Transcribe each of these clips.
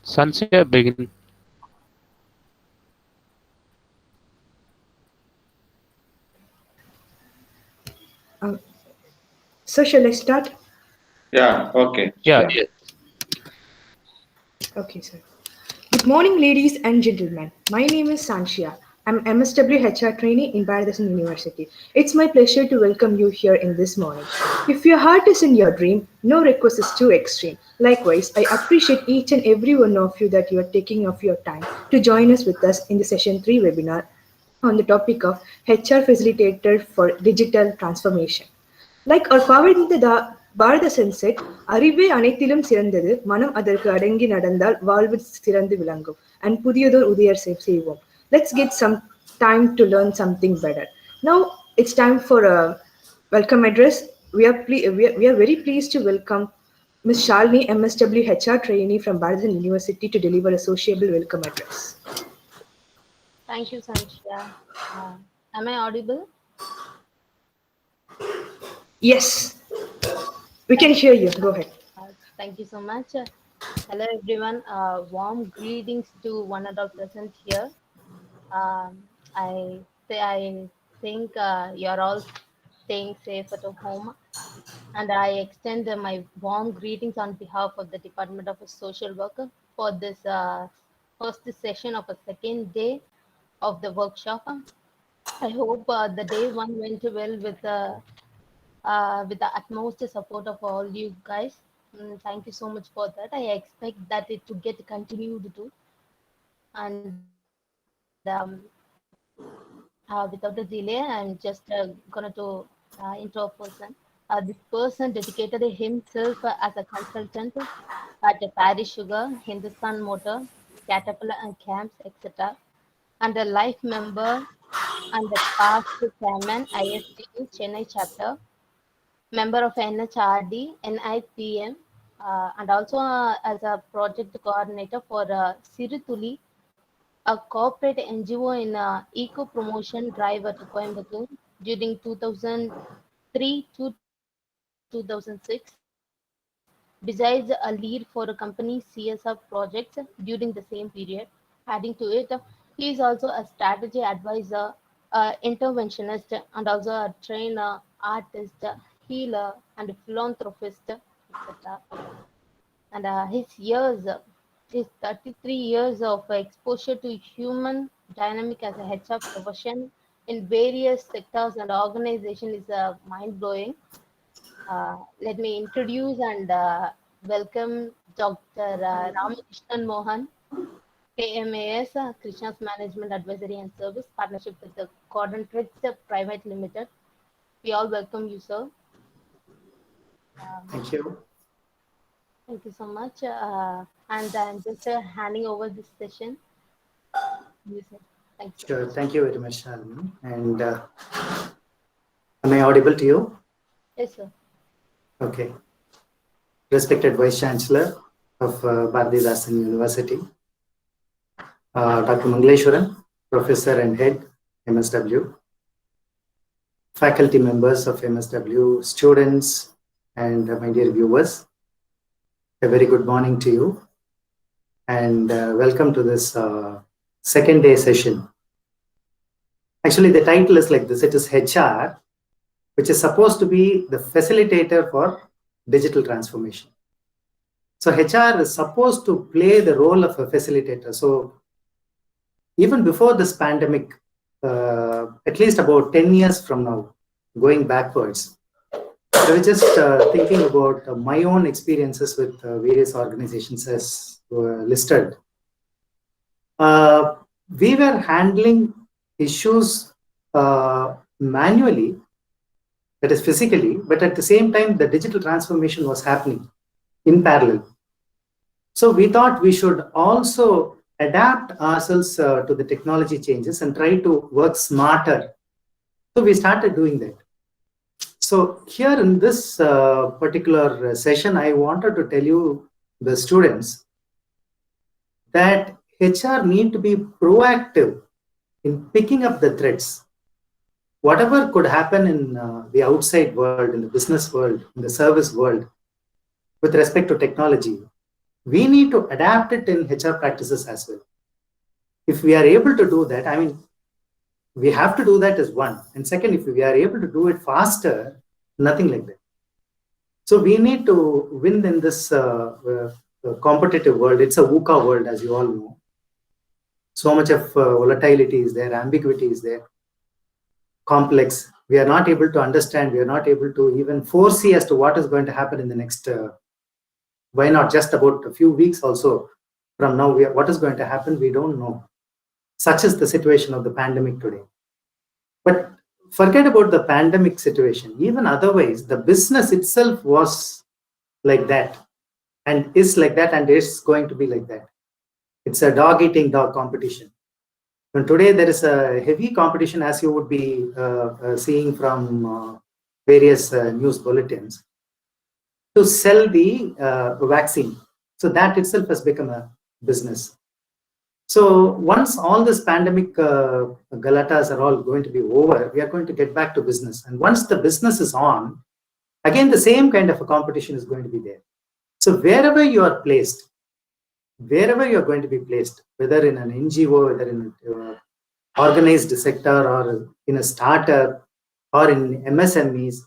Sunset begin. So shall I start? Yeah, okay. Yeah, Yeah. yes. Okay, sir. Good morning, ladies and gentlemen. My name is Sanshia. I'm MSW HR trainee in Bharathasan University. It's my pleasure to welcome you here in this morning. If your heart is in your dream, no request is too extreme. Likewise, I appreciate each and every one of you that you are taking of your time to join us with us in the session 3 webinar on the topic of HR facilitator for digital transformation. Like our Pavindra Bharata said, அறிவே அனைத்திலும் சிறந்தது மனம் அதற்கு அடங்கி நடந்தால் வாழ்வு சிறந்து விளங்கும் and புதியதோர் உதயர் செய்வோம். Let's get some time to learn something better. Now it's time for a welcome address. We are very pleased to welcome Ms. Shalini, MSW HR trainee from Bharathan University, to deliver a sociable welcome address. Thank you, Sanshia. Am I audible? Yes, we can hear you. Go ahead. Thank you so much. Hello, everyone. Warm greetings to one and all present here. I think you're all staying safe at home, and I extend my warm greetings on behalf of the Department of Social Work for this first session of a second day of the workshop. I hope the day one went well with the utmost support of all you guys. Thank you so much for that. I expect that it to get continued too. And without a delay, I'm just gonna to intro a person. This person dedicated himself as a consultant at Paris Sugar, Hindustan Motor, Caterpillar and Camps, etc. And a life member and the past chairman ISTU Chennai chapter, member of NHRD, NIPM, and also as a project coordinator for Sirutuli, a corporate NGO in eco promotion drive at Coimbatore during 2003 to 2006. Besides a lead for a company CSR projects during the same period, adding to it, he is also a strategy advisor, interventionist, and also a trainer, artist, healer, and philanthropist, etc. And his 33 years of exposure to human dynamic as a HR profession in various sectors and organizations is mind-blowing. Let me introduce and welcome Dr. Ramakrishnan Mohan, KMAS, Krishna's Management Advisory and Service, partnership with the Gordon Tricks Private Limited. We all welcome you, sir. Thank you. Thank you so much. And I'm just handing over this session. You, sir. Thank you. Sure. Thank you very much, Shalini. And am I audible to you? Yes, sir. Okay. Respected Vice Chancellor of Bharathasan University, Dr. Mangleshwaran, Professor and Head, MSW, faculty members of MSW, students, and my dear viewers, a very good morning to you, and welcome to this second day session. Actually, the title is like this. It is HR, which is supposed to be the facilitator for digital transformation. So HR is supposed to play the role of a facilitator. So even before this pandemic, at least about 10 years from now, going backwards, I was just thinking about my own experiences with various organizations as listed. We were handling issues manually, that is physically, but at the same time, the digital transformation was happening in parallel. So we thought we should also adapt ourselves to the technology changes and try to work smarter. So we started doing that. So here in this particular session, I wanted to tell you, the students, that HR need to be proactive in picking up the threads whatever could happen in the outside world, in the business world, in the service world, with respect to technology, we need to adapt it in HR practices as well. If we are able to do that, I mean, we have to do that as one. And second, if we are able to do it faster, nothing like that. So we need to win in this competitive world. It's a VUCA world, as you all know. So much of volatility is there, ambiguity is there, complex. We are not able to understand. We are not able to even foresee as to what is going to happen in the next, why not just about a few weeks also from now, what is going to happen, we don't know. Such is the situation of the pandemic today. But forget about the pandemic situation. Even otherwise, the business itself was like that and is like that and is going to be like that. It's a dog-eating dog competition. And today there is a heavy competition, as you would be seeing from various news bulletins, to sell the vaccine. So that itself has become a business. So once all this pandemic galatas are all going to be over, we are going to get back to business. And once the business is on, again, the same kind of a competition is going to be there. So wherever you are placed, wherever you're going to be placed, whether in an NGO, whether in an organized sector or in a startup or in MSMEs,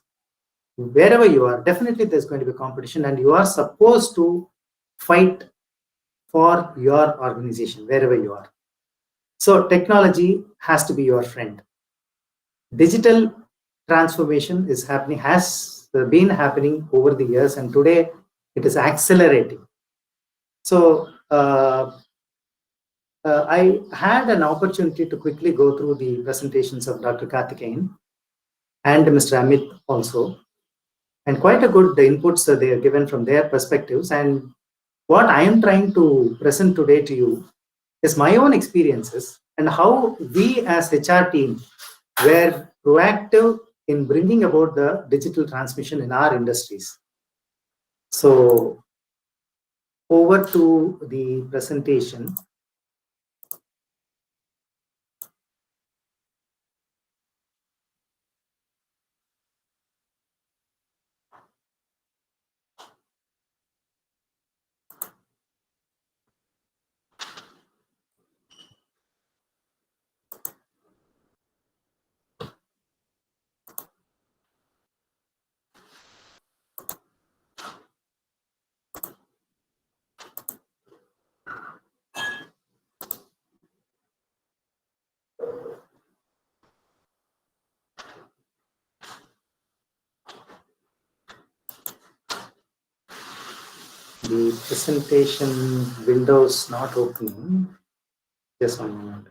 wherever you are, definitely there's going to be competition and you are supposed to fight for your organization, wherever you are. So technology has to be your friend. Digital transformation is happening, has been happening over the years, and today it is accelerating. So I had an opportunity to quickly go through the presentations of Dr. Karthikeyan and Mr. Amit also, and quite a good inputs they are given from their perspectives. And what I am trying to present today to you is my own experiences and how we as HR team were proactive in bringing about the digital transmission in our industries. So over to the presentation. The presentation windows not opening. Just one moment.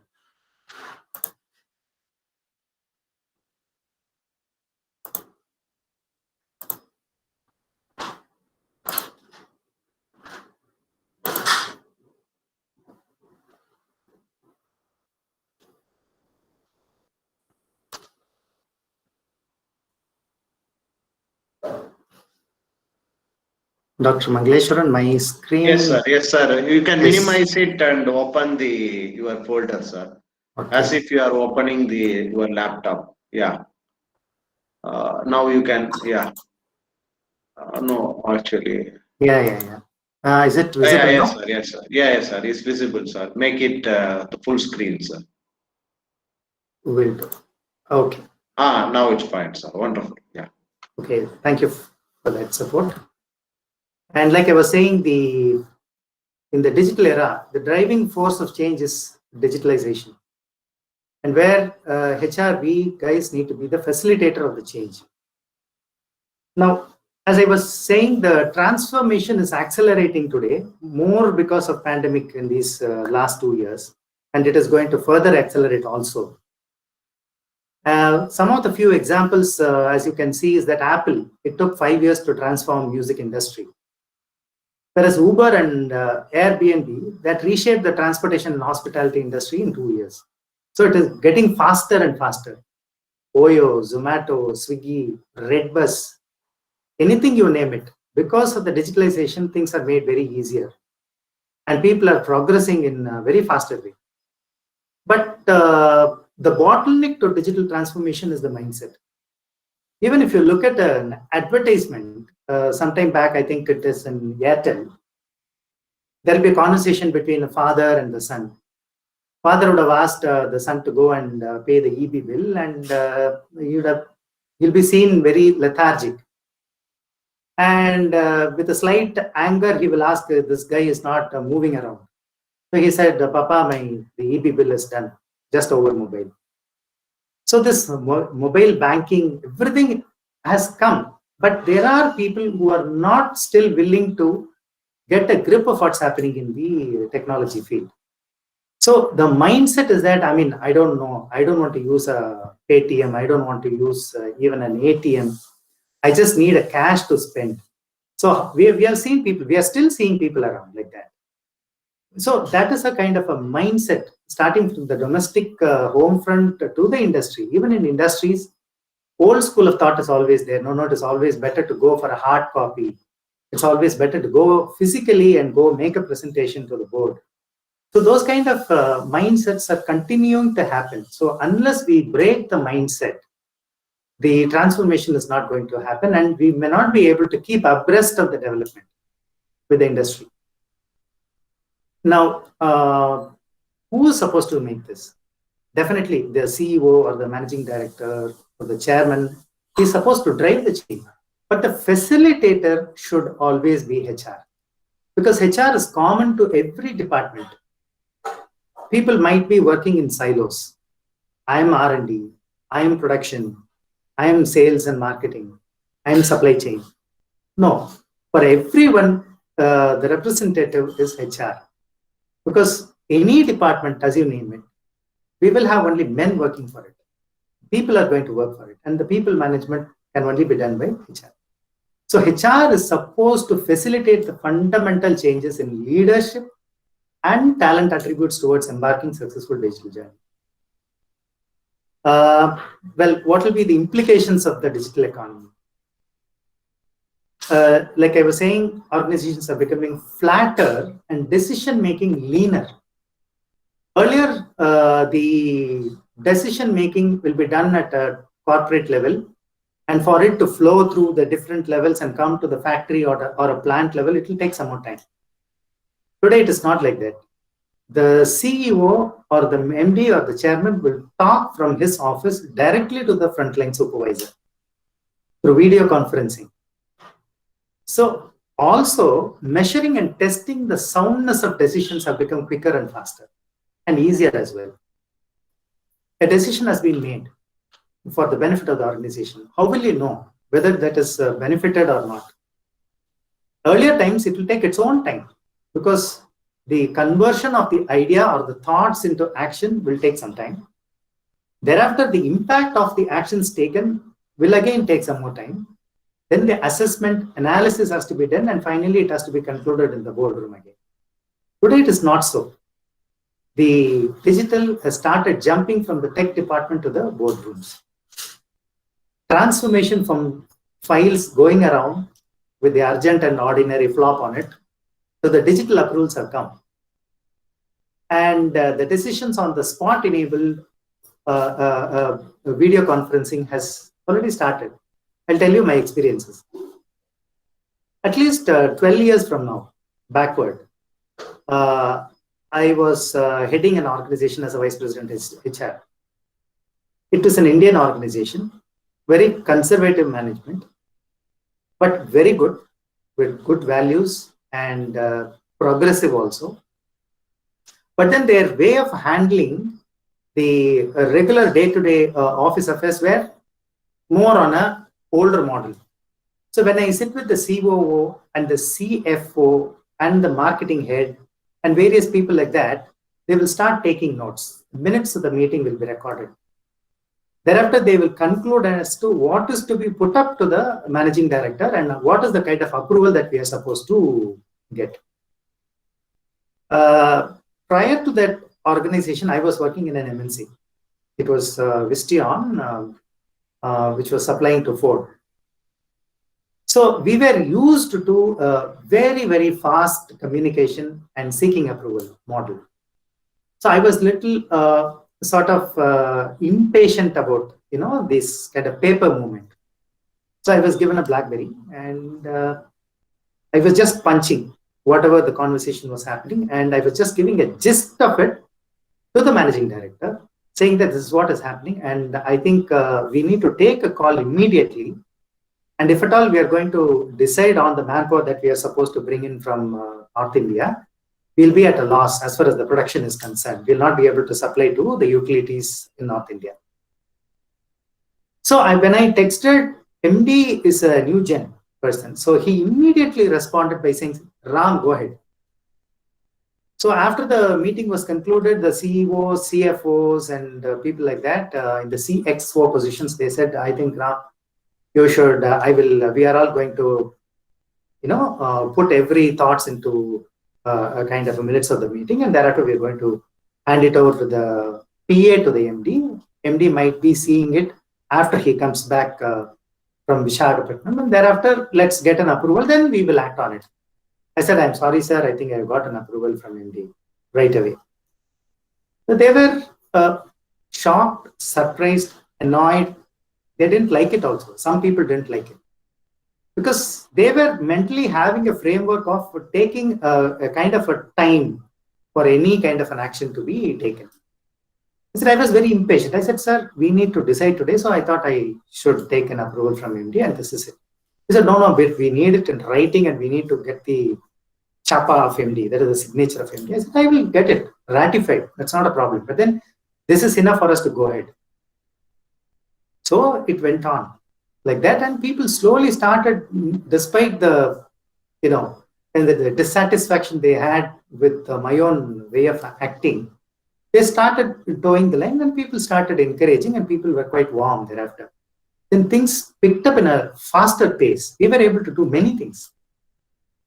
Dr. Mangleshwaran, my screen. Yes, sir. Yes, sir. You can Yes. minimize it and open your folder, sir. Okay. As if you are opening your laptop. Yeah. Now you can. Yeah. No, actually. Yeah. Is it visible Yeah, yes, now? sir. Yes, sir. Yeah, yes, sir. It's visible, sir. Make it the full screen, sir. Will do. Okay. Now it's fine, sir. Wonderful. Yeah. Okay. Thank you for that support. And like I was saying, in the digital era, the driving force of change is digitalization. And where HRV guys need to be the facilitator of the change. Now, as I was saying, the transformation is accelerating today, more because of pandemic in these last 2 years, and it is going to further accelerate also. Some of the few examples, as you can see, is that Apple, it took 5 years to transform music industry. Whereas Uber and Airbnb, that reshaped the transportation and hospitality industry in 2 years. So it is getting faster and faster. Oyo, Zomato, Swiggy, Redbus, anything you name it. Because of the digitalization, things are made very easier. And people are progressing in a very faster way. But the bottleneck to digital transformation is the mindset. Even if you look at an advertisement, sometime back, I think it is in Airtel, there will be a conversation between the father and the son. Father would have asked the son to go and pay the EB bill, and you'll be seen very lethargic. And with a slight anger, he will ask, this guy is not moving around. So he said, Papa, the EB bill is done, just over mobile. So this mobile banking, everything has come, but there are people who are not still willing to get a grip of what's happening in the technology field. So the mindset is that, I mean, I don't know, I don't want to use a ATM, I don't want to use even an ATM. I just need a cash to spend. So we have seen people, we are still seeing people around like that. So that is a kind of a mindset starting from the domestic home front to the industry. Even in industries, old school of thought is always there. No, it is always better to go for a hard copy. It's always better to go physically and go make a presentation to the board. So those kind of mindsets are continuing to happen. So unless we break the mindset, the transformation is not going to happen, and we may not be able to keep abreast of the development with the industry. Now, who is supposed to make this? Definitely the CEO or the managing director or the chairman is supposed to drive the change. But the facilitator should always be HR, because HR is common to every department. People might be working in silos. I am R&D, I am production, I am sales and marketing, I am supply chain. No, for everyone, the representative is HR. Because any department, as you name it, we will have only men working for it. People are going to work for it, and the people management can only be done by HR. So HR is supposed to facilitate the fundamental changes in leadership and talent attributes towards embarking successful digital journey. Well, what will be the implications of the digital economy? Like I was saying, organizations are becoming flatter and decision-making leaner. Earlier, the decision-making will be done at a corporate level, and for it to flow through the different levels and come to the factory or a plant level, it will take some more time. Today, it is not like that. The CEO or the MD or the chairman will talk from his office directly to the frontline supervisor through video conferencing. So also measuring and testing the soundness of decisions have become quicker and faster and easier as well. A decision has been made for the benefit of the organization. How will you know whether that is benefited or not? Earlier times, it will take its own time, because the conversion of the idea or the thoughts into action will take some time. Thereafter, the impact of the actions taken will again take some more time. Then the assessment analysis has to be done, and finally it has to be concluded in the boardroom again. Today it is not so. The digital has started jumping from the tech department to the boardrooms. Transformation from files going around with the urgent and ordinary flop on it, so the digital approvals have come. And the decisions on the spot enabled video conferencing has already started. I'll tell you my experiences. At least 12 years from now, backward, I was heading an organization as a vice president HR. It was an Indian organization, very conservative management, but very good, with good values and progressive also. But then their way of handling the regular day-to-day office affairs were more on a older model. So when I sit with the COO and the CFO and the marketing head and various people like that, they will start taking notes. Minutes of the meeting will be recorded. Thereafter, they will conclude as to what is to be put up to the managing director and what is the kind of approval that we are supposed to get. Prior to that organization, I was working in an MNC. It was Vistion, which was supplying to Ford. So we were used to very, very fast communication and seeking approval model. So I was little sort of impatient about, this kind of paper movement. So I was given a BlackBerry, and I was just punching whatever the conversation was happening, and I was just giving a gist of it to the managing director, saying that this is what is happening, and I think we need to take a call immediately. And if at all we are going to decide on the manpower that we are supposed to bring in from North India, we'll be at a loss as far as the production is concerned. We'll not be able to supply to the utilities in North India. So when I texted, MD is a new gen person. So he immediately responded by saying, Ram, go ahead. So after the meeting was concluded, the CEOs, CFOs, and people like that in the CXO positions, they said, I think, Ram, you should, we are all going to, put every thoughts into a kind of a minutes of the meeting, and thereafter we're going to hand it over to the PA to the MD. MD might be seeing it after he comes back from Visakhapatnam, and thereafter let's get an approval, then we will act on it. I said, I'm sorry, sir, I think I got an approval from MD right away. So they were shocked, surprised, annoyed. They didn't like it also. Some people didn't like it, because they were mentally having a framework of taking a kind of a time for any kind of an action to be taken. I said, I was very impatient. I said, sir, we need to decide today. So I thought I should take an approval from MD, and this is it. He said, no, we need it in writing, and we need to get the chapa of MD, that is the signature of MD. I said, I will get it ratified. That's not a problem. But then this is enough for us to go ahead. So it went on like that, and people slowly started, despite the, and the dissatisfaction they had with my own way of acting, they started towing the line, and people started encouraging, and people were quite warm thereafter. Then things picked up in a faster pace. We were able to do many things.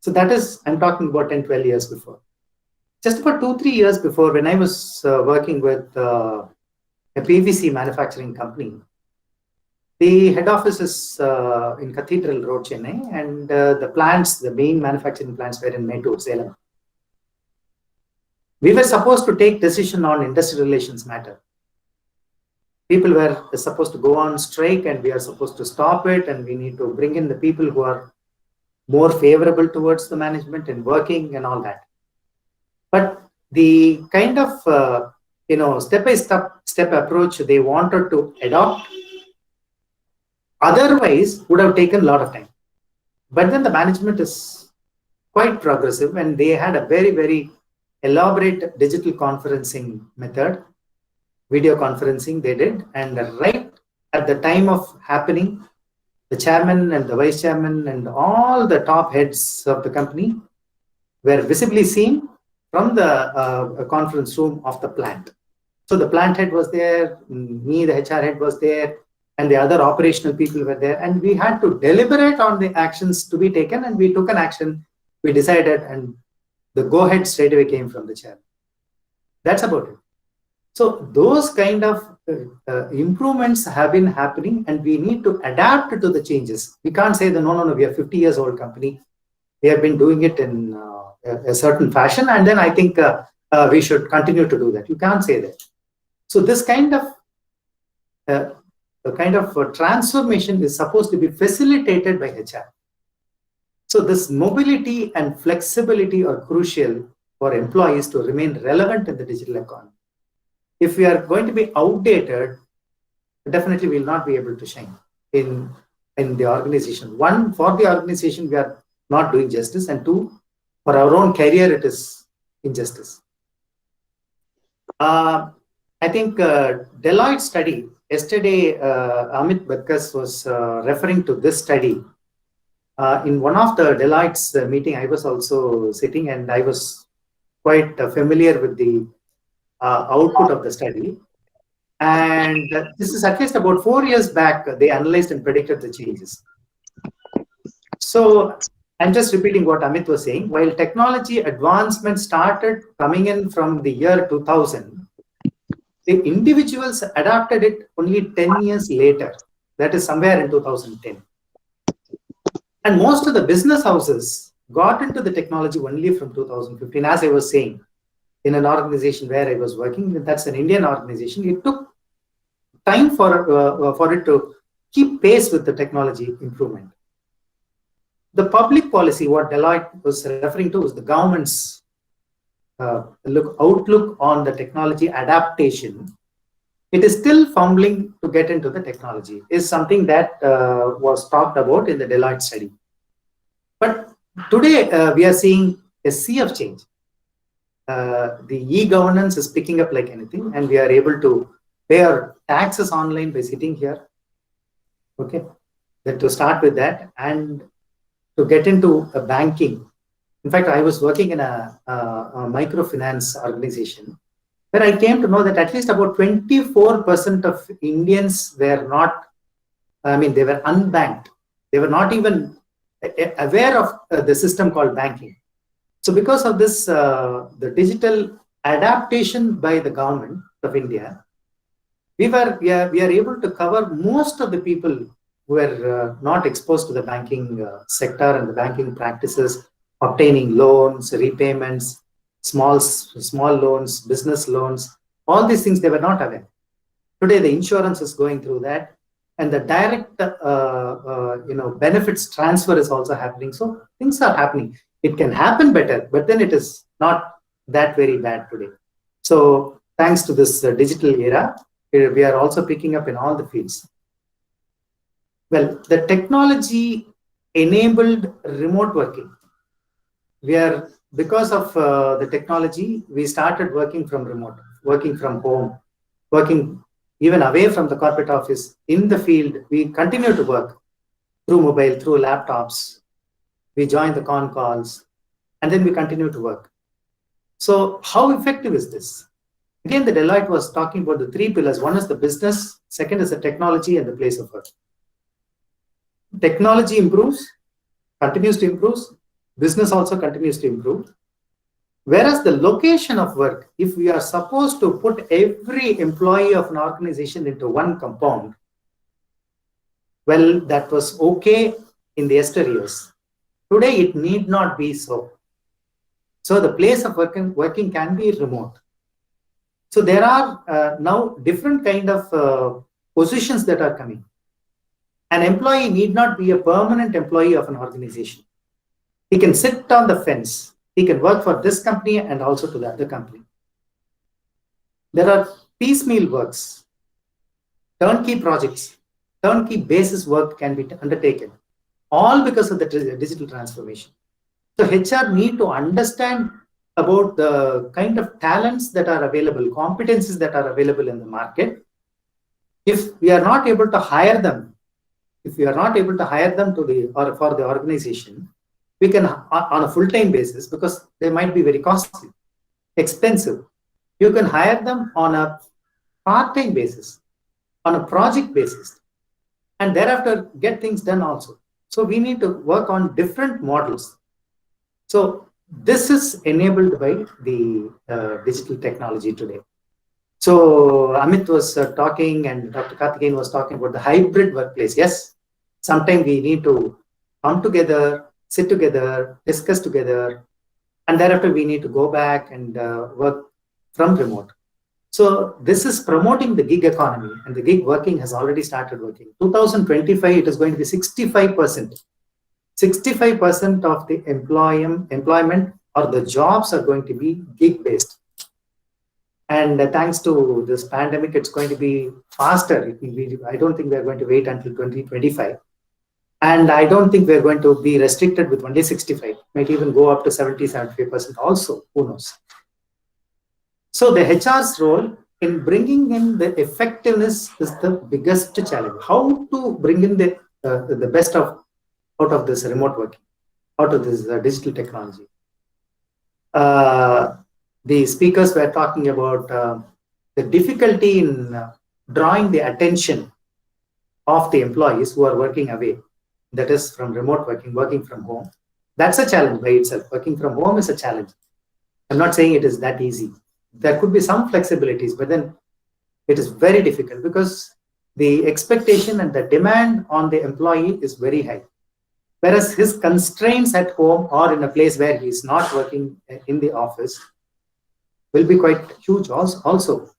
So that is, I'm talking about 10, 12 years before. Just about 2-3 years before, when I was working with a PVC manufacturing company, the head office is in Cathedral Road, Chennai, and the plants, the main manufacturing plants, were in Mettur, Salem. We were supposed to take decision on industrial relations matter. People were supposed to go on strike, and we are supposed to stop it, and we need to bring in the people who are more favorable towards the management and working and all that. But the kind of step-by-step approach they wanted to adopt otherwise would have taken a lot of time. But then the management is quite progressive, and they had a very, very elaborate digital conferencing method, video conferencing they did, and right at the time of happening, the chairman and the vice chairman and all the top heads of the company were visibly seen from the conference room of the plant. So the plant head was there, me, the HR head was there, and the other operational people were there, and we had to deliberate on the actions to be taken, and we took an action, we decided, and the go-ahead straight away came from the chairman. That's about it. So those kind of improvements have been happening, and we need to adapt to the changes. We can't say that, no, we are 50 years old company. We have been doing it in a certain fashion, and then I think we should continue to do that. You can't say that. So this kind of transformation is supposed to be facilitated by HR. So this mobility and flexibility are crucial for employees to remain relevant in the digital economy. If we are going to be outdated, definitely we will not be able to shine in the organization. One, for the organization, we are not doing justice, and two, for our own career, it is injustice. I think Deloitte study, yesterday Amit Badkas was referring to this study. In one of the Deloitte's meeting, I was also sitting, and I was quite familiar with the output of the study. And this is at least about 4 years back, they analyzed and predicted the changes. So I'm just repeating what Amit was saying. While technology advancement started coming in from the year 2000, the individuals adapted it only 10 years later. That is somewhere in 2010. And most of the business houses got into the technology only from 2015, as I was saying. in an organization where I was working, that's an Indian organization, it took time for it to keep pace with the technology improvement. The public policy, what Deloitte was referring to, is the government's outlook on the technology adaptation. It is still fumbling to get into the technology, is something that was talked about in the Deloitte study. But today we are seeing a sea of change. The e-governance is picking up like anything, and we are able to pay our taxes online by sitting here. Okay, then to start with that, and to get into a banking. In fact, I was working in a microfinance organization where I came to know that at least about 24% of Indians were not, they were unbanked. They were not even aware of the system called banking. So because of this, the digital adaptation by the government of India, we are able to cover most of the people who were not exposed to the banking sector and the banking practices, obtaining loans, repayments, small loans, business loans, all these things they were not aware. Today, the insurance is going through that, and the direct benefits transfer is also happening. So things are happening. It can happen better, but then it is not that very bad today. So thanks to this digital era, we are also picking up in all the fields. Well, the technology enabled remote working. Because of the technology, we started working from remote, working from home, working even away from the corporate office. In the field, we continue to work through mobile, through laptops. We join the con calls, and then we continue to work. So how effective is this? Again, the Deloitte was talking about the three pillars. One is the business, second is the technology, and the place of work. Technology improves, continues to improve. Business also continues to improve. Whereas the location of work, if we are supposed to put every employee of an organization into one compound, well, that was okay in the yesteryears. Today, it need not be so. So the place of working can be remote. So there are now different kind of positions that are coming. An employee need not be a permanent employee of an organization. He can sit on the fence. He can work for this company and also to the other company. There are piecemeal works, turnkey projects, turnkey basis work can be undertaken, all because of the digital transformation. So HR need to understand about the kind of talents that are available, competencies that are available in the market. If we are not able to hire them, to for the organization, we can on a full-time basis, because they might be very costly, expensive. You can hire them on a part-time basis, on a project basis, and thereafter get things done also. So we need to work on different models. So this is enabled by the digital technology today. So Amit was talking, and Dr. Karthikeyan was talking about the hybrid workplace. Yes, sometimes we need to come together, sit together, discuss together, and thereafter we need to go back and work from remote. So this is promoting the gig economy, and the gig working has already started working. 2025, it is going to be 65%. 65% of the employment or the jobs are going to be gig-based. And thanks to this pandemic, it's going to be faster. I don't think we're going to wait until 2025. And I don't think we're going to be restricted with only 65. Might even go up to 70, 75% also. Who knows? So the HR's role in bringing in the effectiveness is the biggest challenge. How to bring in the best out of this remote working, out of this digital technology. The speakers were talking about the difficulty in drawing the attention of the employees who are working away. That is from remote working from home. That's a challenge by itself. Working from home is a challenge. I'm not saying it is that easy. There could be some flexibilities, but then it is very difficult because the expectation and the demand on the employee is very high. Whereas his constraints at home or in a place where he is not working in the office, will be quite huge also.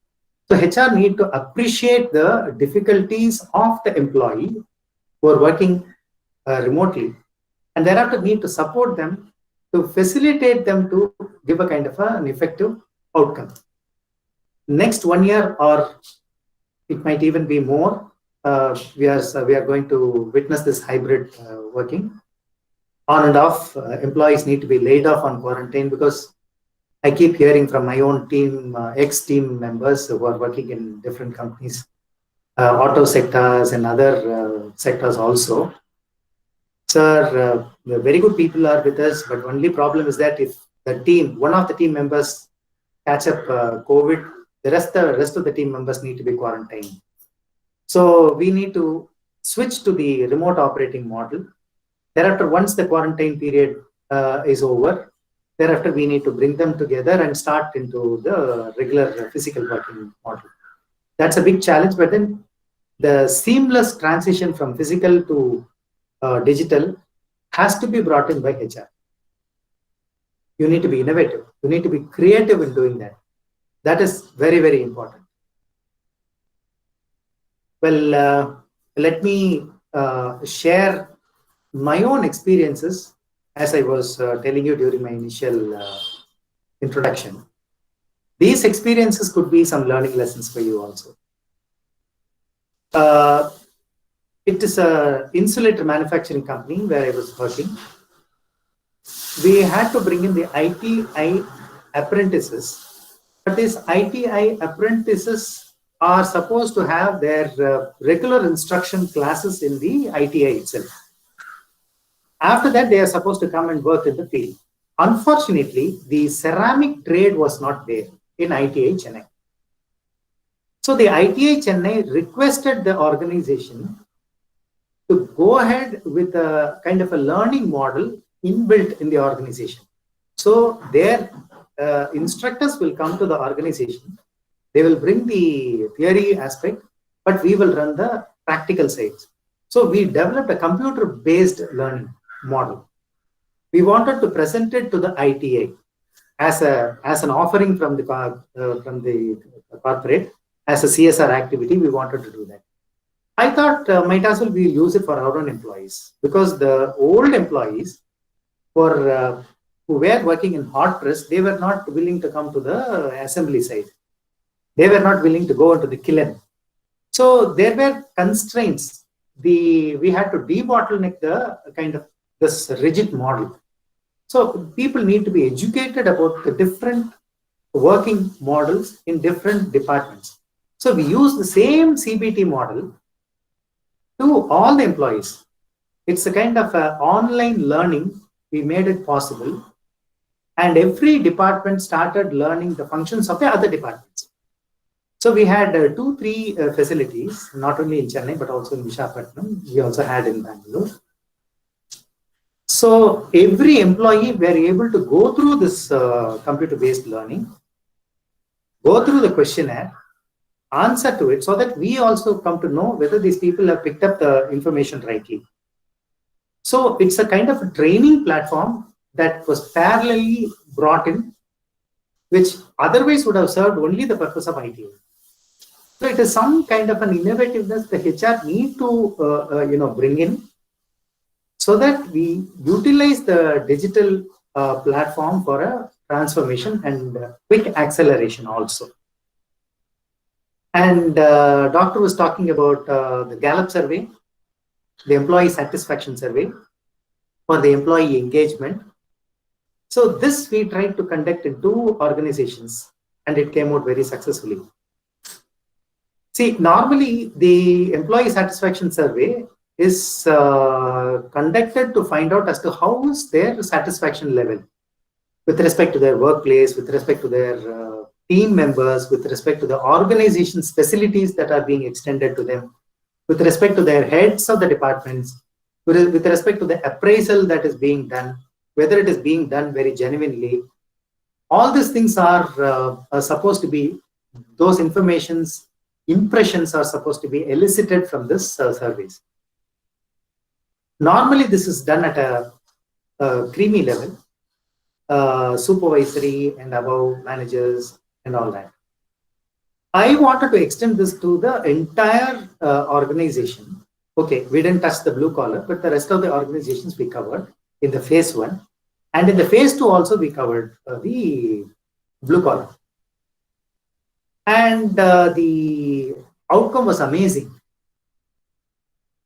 So HR need to appreciate the difficulties of the employee who are working remotely, and thereafter need to support them to facilitate them to give a kind of an effective outcome. Next 1 year, or it might even be more, we are going to witness this hybrid working. On and off, employees need to be laid off on quarantine, because I keep hearing from my own team, ex-team members who are working in different companies, auto sectors and other sectors also. Sir, the very good people are with us, but only problem is that if one of the team members catch up COVID, the rest of the team members need to be quarantined. So we need to switch to the remote operating model. Thereafter, once the quarantine period is over, thereafter we need to bring them together and start into the regular physical working model. That's a big challenge, but then the seamless transition from physical to digital has to be brought in by HR. You need to be innovative. You need to be creative in doing that. That is very, very important. Well, let me share my own experiences, as I was telling you during my initial introduction. These experiences could be some learning lessons for you also. It is an insulator manufacturing company where I was working. We had to bring in the ITI apprentices, but these ITI apprentices are supposed to have their regular instruction classes in the ITI itself. After that, they are supposed to come and work in the field. Unfortunately, the ceramic trade was not there in ITI Chennai. So the ITI Chennai requested the organization to go ahead with a kind of a learning model inbuilt in the organization. So their instructors will come to the organization. They will bring the theory aspect, but we will run the practical sides. So we developed a computer-based learning model. We wanted to present it to the ITA as an offering from the corporate, as a CSR activity. We wanted to do that. I thought might as well we use it for our own employees, because the old employees who were working in hot press, they were not willing to come to the assembly side. They were not willing to go into the kiln. So there were constraints. We had to de-bottleneck the kind of this rigid model. So people need to be educated about the different working models in different departments. So we use the same CBT model to all the employees. It's a kind of online learning. We made it possible. And every department started learning the functions of the other departments. So we had 2-3 facilities, not only in Chennai, but also in Visakhapatnam. We also had in Bangalore. So every employee were able to go through this computer-based learning, go through the questionnaire, answer to it, so that we also come to know whether these people have picked up the information rightly. So it's a kind of a training platform that was parallelly brought in, which otherwise would have served only the purpose of ITA. So it is some kind of an innovativeness the HR need to bring in, so that we utilize the digital platform for a transformation and quick acceleration also. And doctor was talking about the Gallup survey, the employee satisfaction survey, for the employee engagement. So this we tried to conduct in 2 organizations, and it came out very successfully. See, normally the employee satisfaction survey is conducted to find out as to how is their satisfaction level with respect to their workplace, with respect to their team members, with respect to the organization's facilities that are being extended to them, with respect to their heads of the departments, with respect to the appraisal that is being done, whether it is being done very genuinely. All these things are supposed to be, those impressions are supposed to be elicited from this surveys. Normally, this is done at a creamy level, supervisory and above managers, and all that. I wanted to extend this to the entire organization. Okay, we didn't touch the blue collar, but the rest of the organizations we covered in the phase 1. And in the phase 2 also we covered the blue collar. And the outcome was amazing.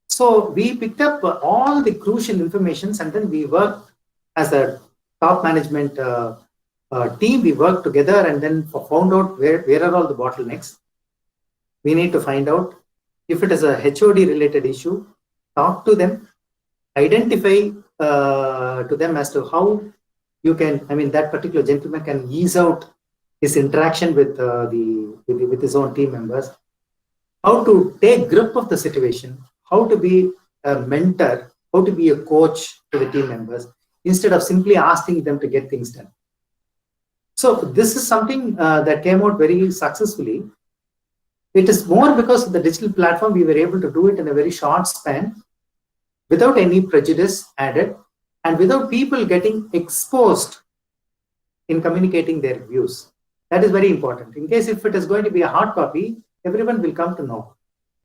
So we picked up all the crucial informations, and then we worked as a top management team. We worked together and then found out where are all the bottlenecks. We need to find out if it is a HOD related issue, talk to them, identify to them as to how you can, I mean, that particular gentleman can ease out his interaction with with his own team members, how to take grip of the situation, how to be a mentor, how to be a coach to the team members, instead of simply asking them to get things done. So this is something that came out very successfully. It is more because of the digital platform, we were able to do it in a very short span, without any prejudice added, and without people getting exposed in communicating their views. That is very important. In case if it is going to be a hard copy, everyone will come to know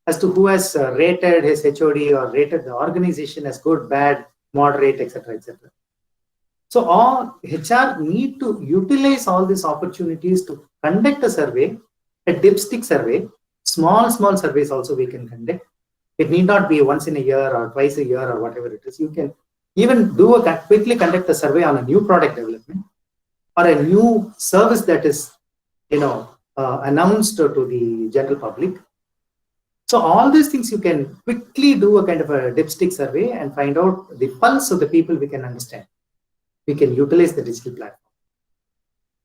as to who has rated his HOD or rated the organization as good, bad, moderate, etc., etc. So all HR need to utilize all these opportunities to conduct a survey, a dipstick survey, small surveys also we can conduct. It need not be once in a year or twice a year or whatever it is. You can even do quickly conduct a survey on a new product development or a new service that is, announced to the general public. So all these things you can quickly do a kind of a dipstick survey and find out the pulse of the people we can understand. We can utilize the digital platform.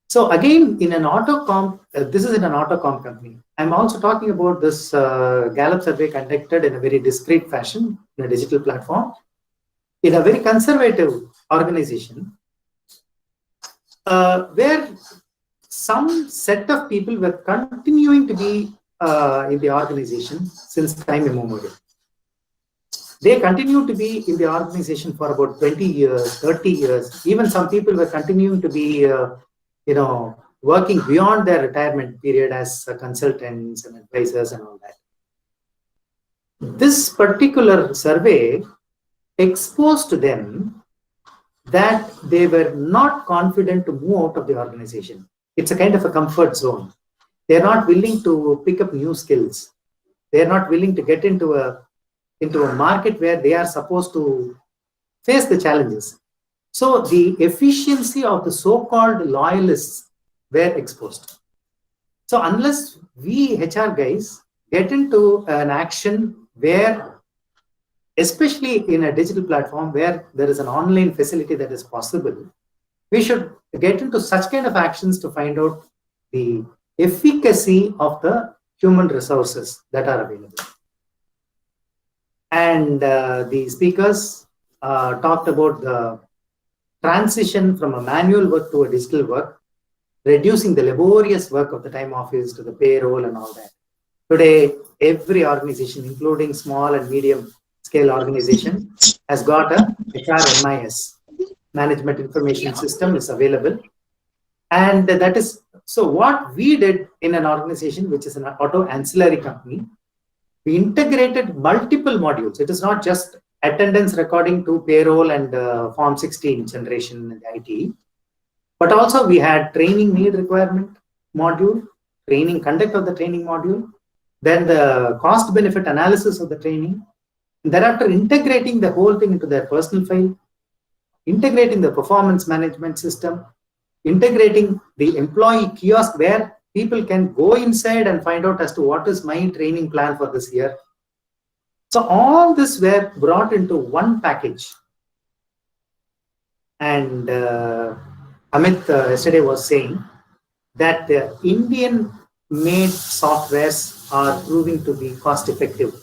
So again, in an AutoComp, this is in an AutoComp company. I'm also talking about this Gallup survey conducted in a very discreet fashion in a digital platform in a very conservative organization where some set of people were continuing to be in the organization since time immemorial. They continue to be in the organization for about 20 years, 30 years. Even some people were continuing to be, working beyond their retirement period as consultants and advisors and all that. This particular survey exposed to them that they were not confident to move out of the organization. It's a kind of a comfort zone. They're not willing to pick up new skills. They're not willing to get into a market where they are supposed to face the challenges. So the efficiency of the so-called loyalists were exposed. So unless we HR guys get into an action where, especially in a digital platform where there is an online facility that is possible, we should get into such kind of actions to find out the efficacy of the human resources that are available. And the speakers talked about the transition from a manual work to a digital work, reducing the laborious work of the time office to the payroll and all that. Today, every organization, including small and medium scale organization, has got a HRMIS, Management Information System, is available. And that is, so what we did in an organization, which is an auto ancillary company, we integrated multiple modules. It is not just attendance recording to payroll and Form 16 generation in the IT, but also we had training need requirement module, training conduct of the training module, then the cost benefit analysis of the training, and thereafter integrating the whole thing into their personal file, integrating the performance management system, integrating the employee kiosk where people can go inside and find out as to what is my training plan for this year. So all this were brought into one package. And Amit yesterday was saying that the Indian made softwares are proving to be cost effective.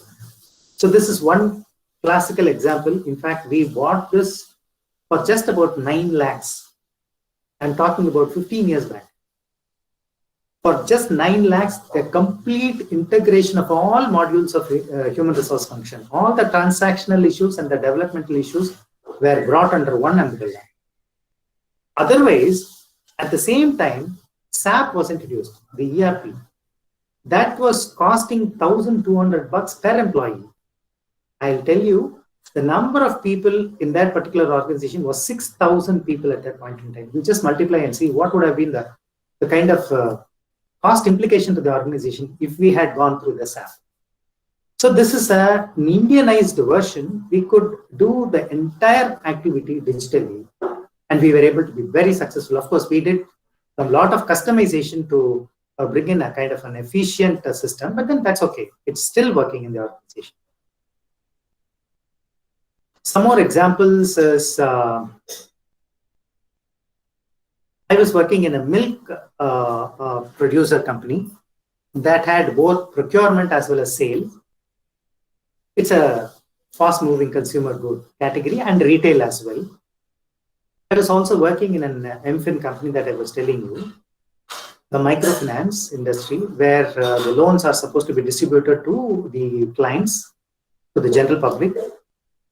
So this is one classical example. In fact, we bought this for just about 9 lakhs. I'm talking about 15 years back. For just 9 lakhs, the complete integration of all modules of human resource function, all the transactional issues and the developmental issues were brought under one umbrella. Otherwise, at the same time, SAP was introduced, the ERP. That was costing $1,200 per employee. I'll tell you, the number of people in that particular organization was 6,000 people at that point in time. You just multiply and see what would have been the kind of cost implication to the organization if we had gone through the SAP. So this is an Indianized version. We could do the entire activity digitally, and we were able to be very successful. Of course, we did a lot of customization to bring in a kind of an efficient system, but then that's okay. It's still working in the organization. Some more examples is, I was working in a milk producer company that had both procurement as well as sales. It's a fast-moving consumer good category and retail as well. I was also working in an MFIN company that I was telling you, the microfinance industry, where the loans are supposed to be distributed to the clients, to the general public.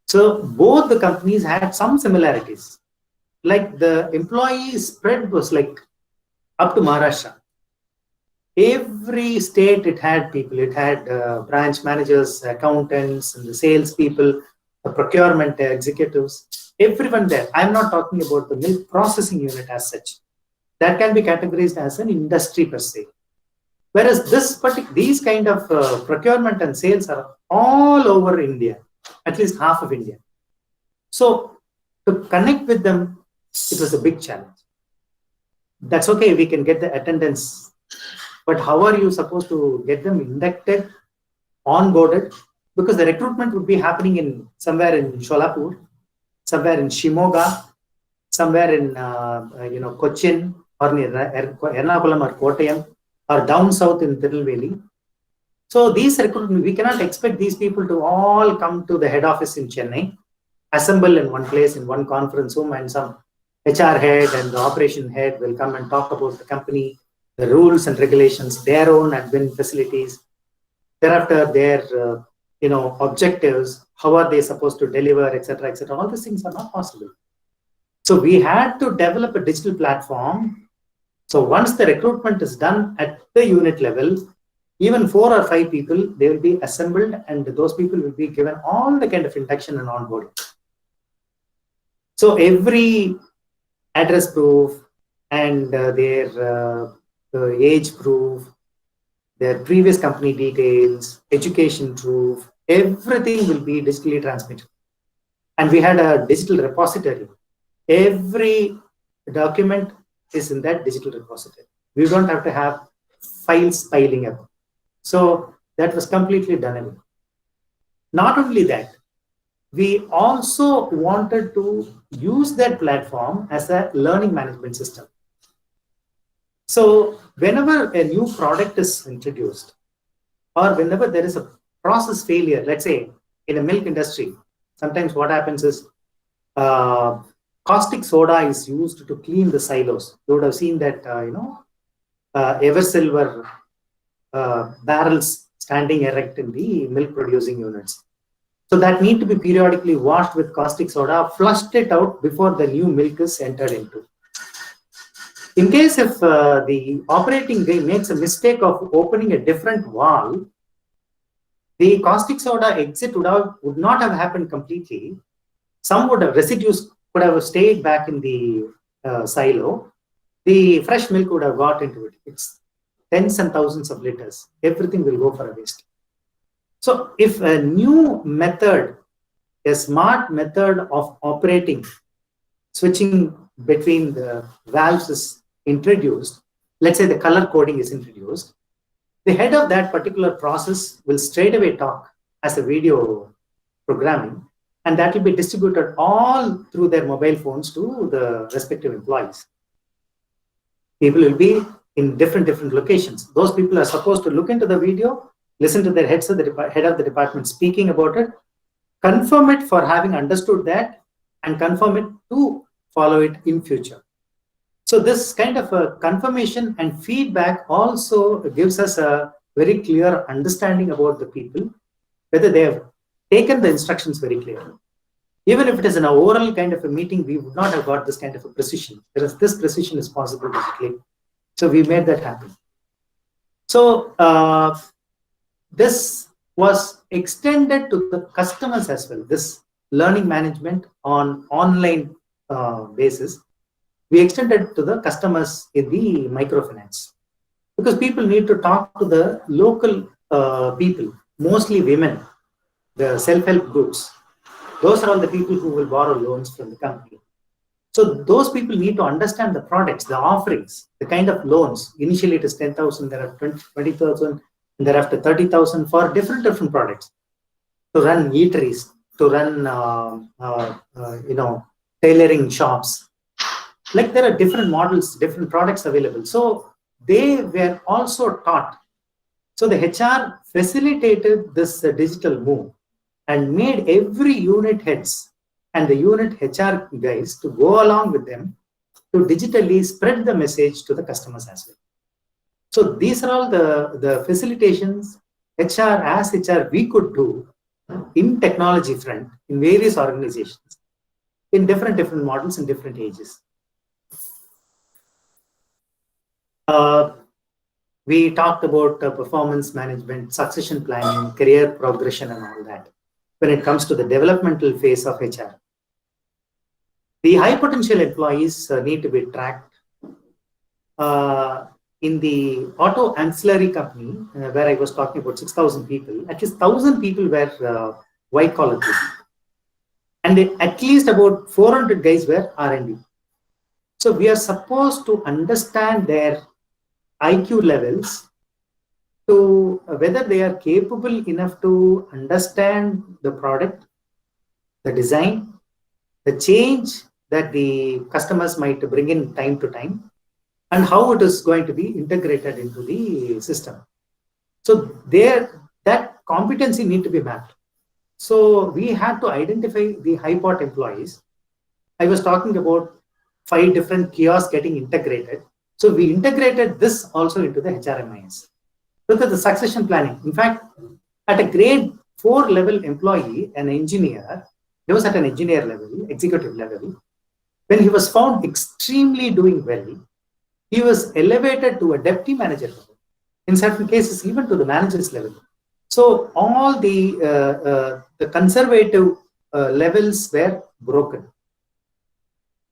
So both the companies had some similarities. Like the employee spread was like up to Maharashtra. Every state it had people. It had branch managers, accountants, and the sales people, the procurement executives, everyone there. I'm not talking about the milk processing unit as such. That can be categorized as an industry per se. Whereas these kind of procurement and sales are all over India, at least half of India. So to connect with them, it was a big challenge. That's okay, we can get the attendance, but how are you supposed to get them inducted, onboarded? Because the recruitment would be happening in somewhere in Sholapur, somewhere in Shimoga, somewhere in Cochin, or near Ernakulam or Kottayam, or down south in Tirunelveli. So these recruitment, we cannot expect these people to all come to the head office in Chennai, assemble in one place in one conference room, and some HR head and the operation head will come and talk about the company, the rules and regulations, their own admin facilities, thereafter their objectives, how are they supposed to deliver, etc., etc. All these things are not possible. So we had to develop a digital platform. So once the recruitment is done at the unit level, even 4 or 5 people, they will be assembled, and those people will be given all the kind of induction and onboarding. So every address proof and their age proof, their previous company details, education proof, everything will be digitally transmitted. And we had a digital repository. Every document is in that digital repository. We don't have to have files piling up. So that was completely done away. Not only that, we also wanted to use that platform as a learning management system. So whenever a new product is introduced, or whenever there is a process failure, let's say in a milk industry, sometimes what happens is caustic soda is used to clean the silos. You would have seen that, ever silver barrels standing erect in the milk producing units. So that need to be periodically washed with caustic soda, flushed it out before the new milk is entered into. In case if the operating guy makes a mistake of opening a different valve, the caustic soda exit would not have happened completely. Some residues would have stayed back in the silo. The fresh milk would have got into it. It's tens and thousands of liters. Everything will go for a waste. So if a new method, a smart method of operating, switching between the valves is introduced, let's say the color coding is introduced, the head of that particular process will straight away talk as a video programming, and that will be distributed all through their mobile phones to the respective employees. People will be in different locations. Those people are supposed to look into the video, listen to their head of the department speaking about it, confirm it for having understood that, and confirm it to follow it in future. So this kind of a confirmation and feedback also gives us a very clear understanding about the people, whether they have taken the instructions very clearly. Even if it is an oral kind of a meeting, we would not have got this kind of a precision. Whereas this precision is possible digitally. So we made that happen. So this was extended to the customers as well. This learning management on online basis, we extended to the customers in the microfinance, because people need to talk to the local people, mostly women, the self-help groups. Those are all the people who will borrow loans from the company. So those people need to understand the products, the offerings, the kind of loans. Initially it is 10,000, there are 20,000, and thereafter 30,000 for different products. To run eateries, to run tailoring shops. Like there are different models, different products available. So they were also taught. So the HR facilitated this digital move and made every unit heads and the unit HR guys to go along with them to digitally spread the message to the customers as well. So these are all the facilitations HR as HR we could do in technology front in various organizations in different models in different ages. We talked about performance management, succession planning, career progression, and all that. When it comes to the developmental phase of HR, the high potential employees need to be tracked. In the auto ancillary company, where I was talking about 6,000 people, at least 1,000 people were white collar people. And at least about 400 guys were R&D. So we are supposed to understand their IQ levels to whether they are capable enough to understand the product, the design, the change that the customers might bring in time to time, and how it is going to be integrated into the system. So that competency need to be mapped. So we had to identify the high pot employees. I was talking about 5 different kiosks getting integrated. So we integrated this also into the HRMIS. Look at the succession planning. In fact, at a grade 4 level employee, an engineer, he was at an engineer level, executive level. When he was found extremely doing well, he was elevated to a deputy manager level. In certain cases, even to the manager's level. So all the conservative levels were broken.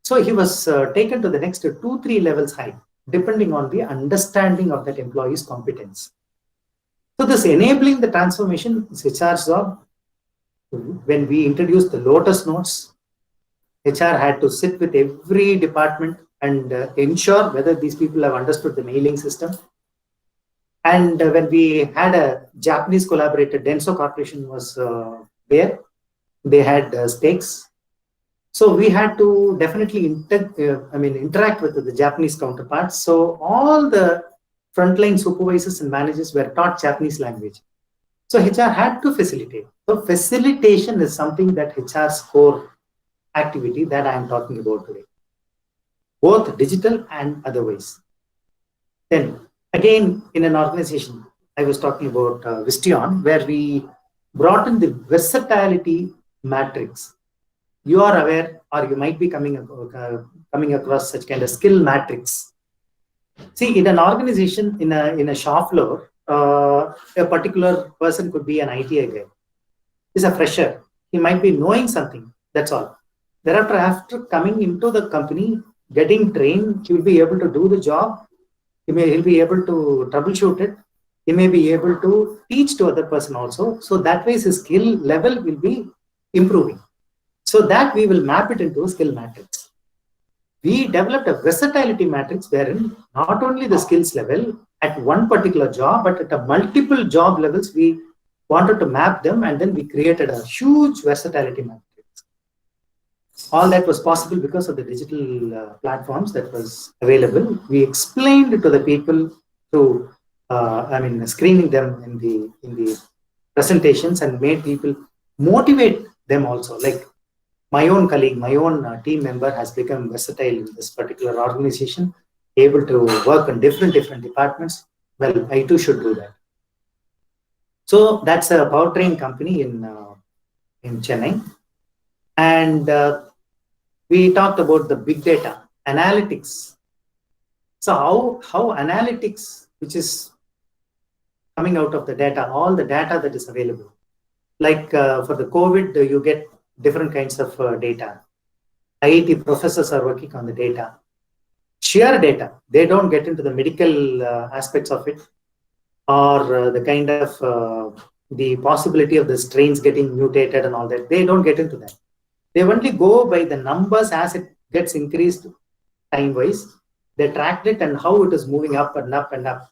So he was taken to the next 2-3 levels high, depending on the understanding of that employee's competence. So this enabling the transformation is HR's job. When we introduced the Lotus Notes, HR had to sit with every department and ensure whether these people have understood the mailing system. And when we had a Japanese collaborator, Denso Corporation was there. They had stakes. So we had to definitely interact with the Japanese counterparts. So all the frontline supervisors and managers were taught Japanese language. So HR had to facilitate. So facilitation is something that HR's core activity that I am talking about today, both digital and otherwise. Then again, in an organization, I was talking about Vistion, where we brought in the Versatility Matrix. You are aware, or you might be coming across such kind of skill matrix. See, in an organization, in a shop floor, a particular person could be an ITI guy. He's a fresher. He might be knowing something. That's all. Thereafter, after coming into the company, getting trained, he will be able to do the job. He'll be able to troubleshoot it. He may be able to teach to other person also. So that way, his skill level will be improving. So that we will map it into a skill matrix. We developed a versatility matrix wherein not only the skills level at one particular job, but at a multiple job levels, we wanted to map them, and then we created a huge versatility matrix. All that was possible because of the digital platforms that was available. We explained to the people through, screening them in the presentations, and made people motivate them also. Like my own colleague, my own team member has become versatile in this particular organization, able to work on different departments. Well, I too should do that. So that's a powertrain company in Chennai. And we talked about the big data analytics. So how analytics, which is coming out of the data, all the data that is available, like for the COVID, you get different kinds of data. IIT professors are working on the data. Sheer data, they don't get into the medical aspects of it, or the kind of the possibility of the strains getting mutated and all that. They don't get into that. They only go by the numbers as it gets increased time-wise. They tracked it and how it is moving up and up and up.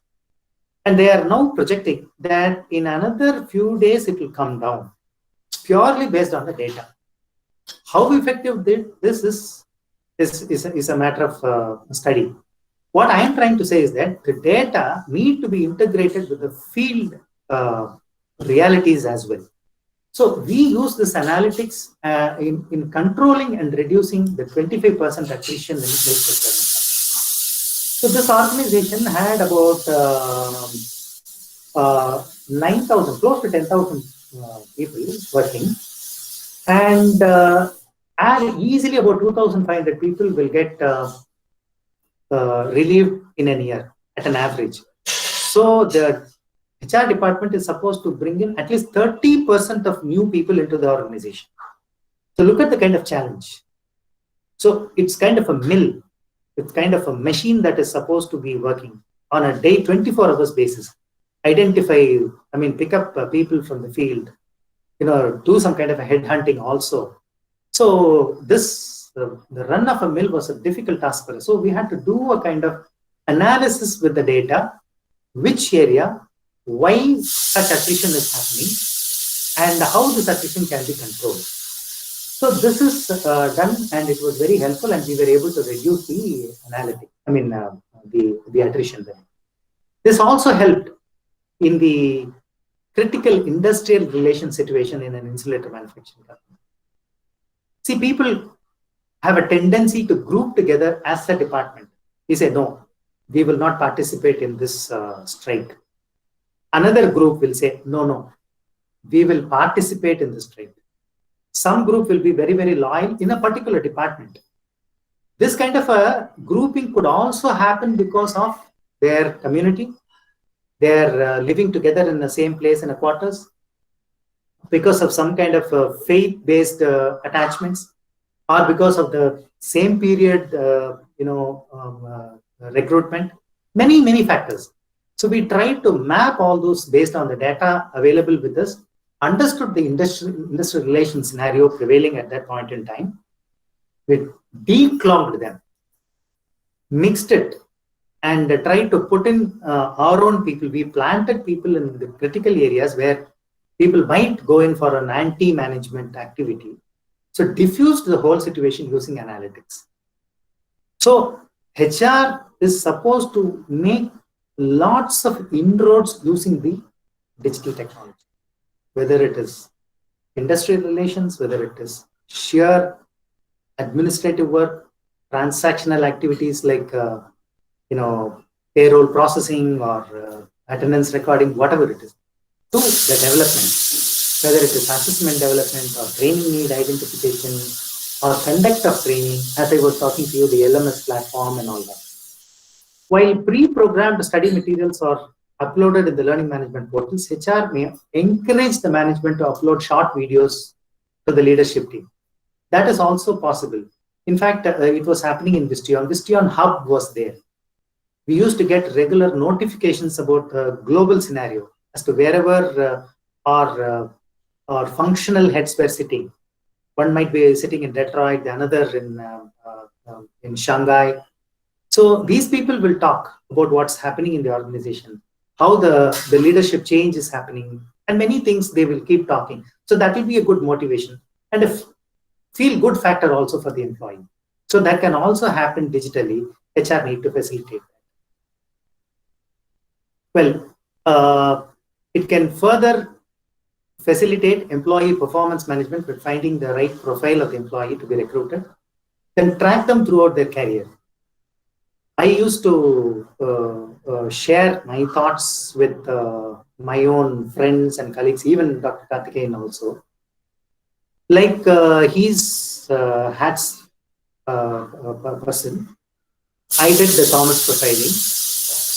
And they are now projecting that in another few days it will come down, purely based on the data. How effective this is a matter of study. What I am trying to say is that the data need to be integrated with the field realities as well. So we use this analytics in controlling and reducing the 25% attrition in milk procurement. So this organization had about 9,000, close to 10,000 people working, and easily about 2,500 people will get relieved in a year at an average. So the HR department is supposed to bring in at least 30% of new people into the organization. So look at the kind of challenge. So it's kind of a mill. It's kind of a machine that is supposed to be working on a day 24 hours basis. Identify, pick up people from the field, do some kind of a head hunting also. So this, the run of a mill was a difficult task for us. So we had to do a kind of analysis with the data, which area, why such attrition is happening, and how this attrition can be controlled. So this is done, and it was very helpful, and we were able to reduce the the attrition there. This also helped in the critical industrial relation situation in an insulator manufacturing company. See, people have a tendency to group together as a department. We say, no, we will not participate in this strike. Another group will say, no, we will participate in the strike. Some group will be very, very loyal in a particular department. This kind of a grouping could also happen because of their community. They're living together in the same place in a quarters, because of some kind of faith-based attachments, or because of the same period, recruitment, many factors. So we tried to map all those based on the data available with us, understood the industrial relations scenario prevailing at that point in time. We declogged them, mixed it, and tried to put in our own people. We planted people in the critical areas where people might go in for an anti-management activity. So diffused the whole situation using analytics. So HR is supposed to make lots of inroads using the digital technology, whether it is industrial relations, whether it is sheer administrative work, transactional activities like payroll processing or attendance recording, whatever it is, to the development, whether it is assessment development or training need identification or conduct of training, as I was talking to you, the LMS platform and all that. While pre-programmed study materials are uploaded in the learning management portals, HR may encourage the management to upload short videos to the leadership team. That is also possible. In fact, it was happening in Vistion. Vistion Hub was there. We used to get regular notifications about the global scenario as to wherever our functional heads were sitting. One might be sitting in Detroit, the another in Shanghai. So these people will talk about what's happening in the organization, how the leadership change is happening, and many things they will keep talking. So that will be a good motivation and a feel-good factor also for the employee. So that can also happen digitally. HR need to facilitate that. Well, it can further facilitate employee performance management with finding the right profile of the employee to be recruited, then track them throughout their career. I used to share my thoughts with my own friends and colleagues, even Dr. Karthikeyan also. Like he's HATS person. I did the Thomas profiling.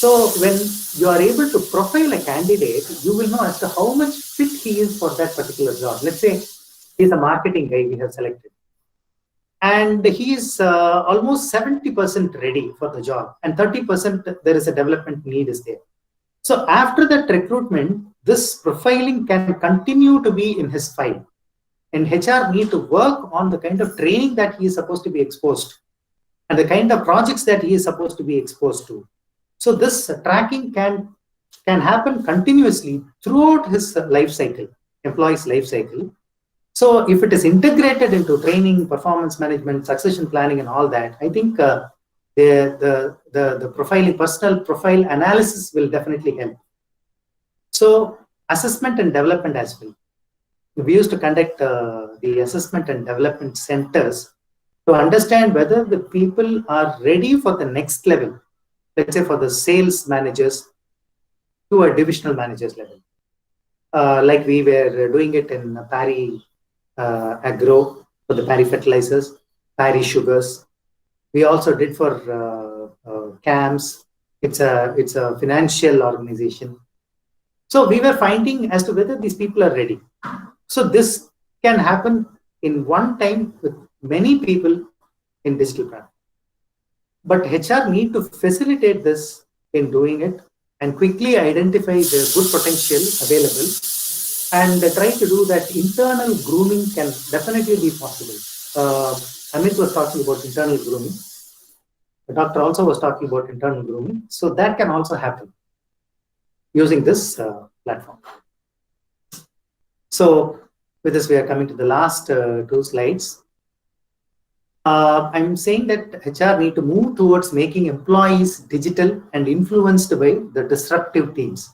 So when you are able to profile a candidate, you will know as to how much fit he is for that particular job. Let's say he's a marketing guy we have selected, and he is almost 70% ready for the job, and 30% there is a development need is there. So after that recruitment, this profiling can continue to be in his file. And HR need to work on the kind of training that he is supposed to be exposed and the kind of projects that he is supposed to be exposed to. So this tracking can happen continuously throughout his life cycle, employee's life cycle. So if it is integrated into training, performance management, succession planning, and all that, I think the profiling, personal profile analysis will definitely help. So assessment and development as well. We used to conduct the assessment and development centers to understand whether the people are ready for the next level. Let's say for the sales managers to a divisional managers level. Like we were doing it in Pari Agro for the Pari fertilizers, Pari sugars. We also did for CAMS. It's a financial organization. So we were finding as to whether these people are ready. So this can happen in one time with many people in digital platform. But HR need to facilitate this in doing it and quickly identify the good potential available and try to do that. Internal grooming can definitely be possible. Amit was talking about internal grooming. The doctor also was talking about internal grooming. So that can also happen using this platform. So with this, we are coming to the last two slides. I'm saying that HR need to move towards making employees digital and influenced by the disruptive teams.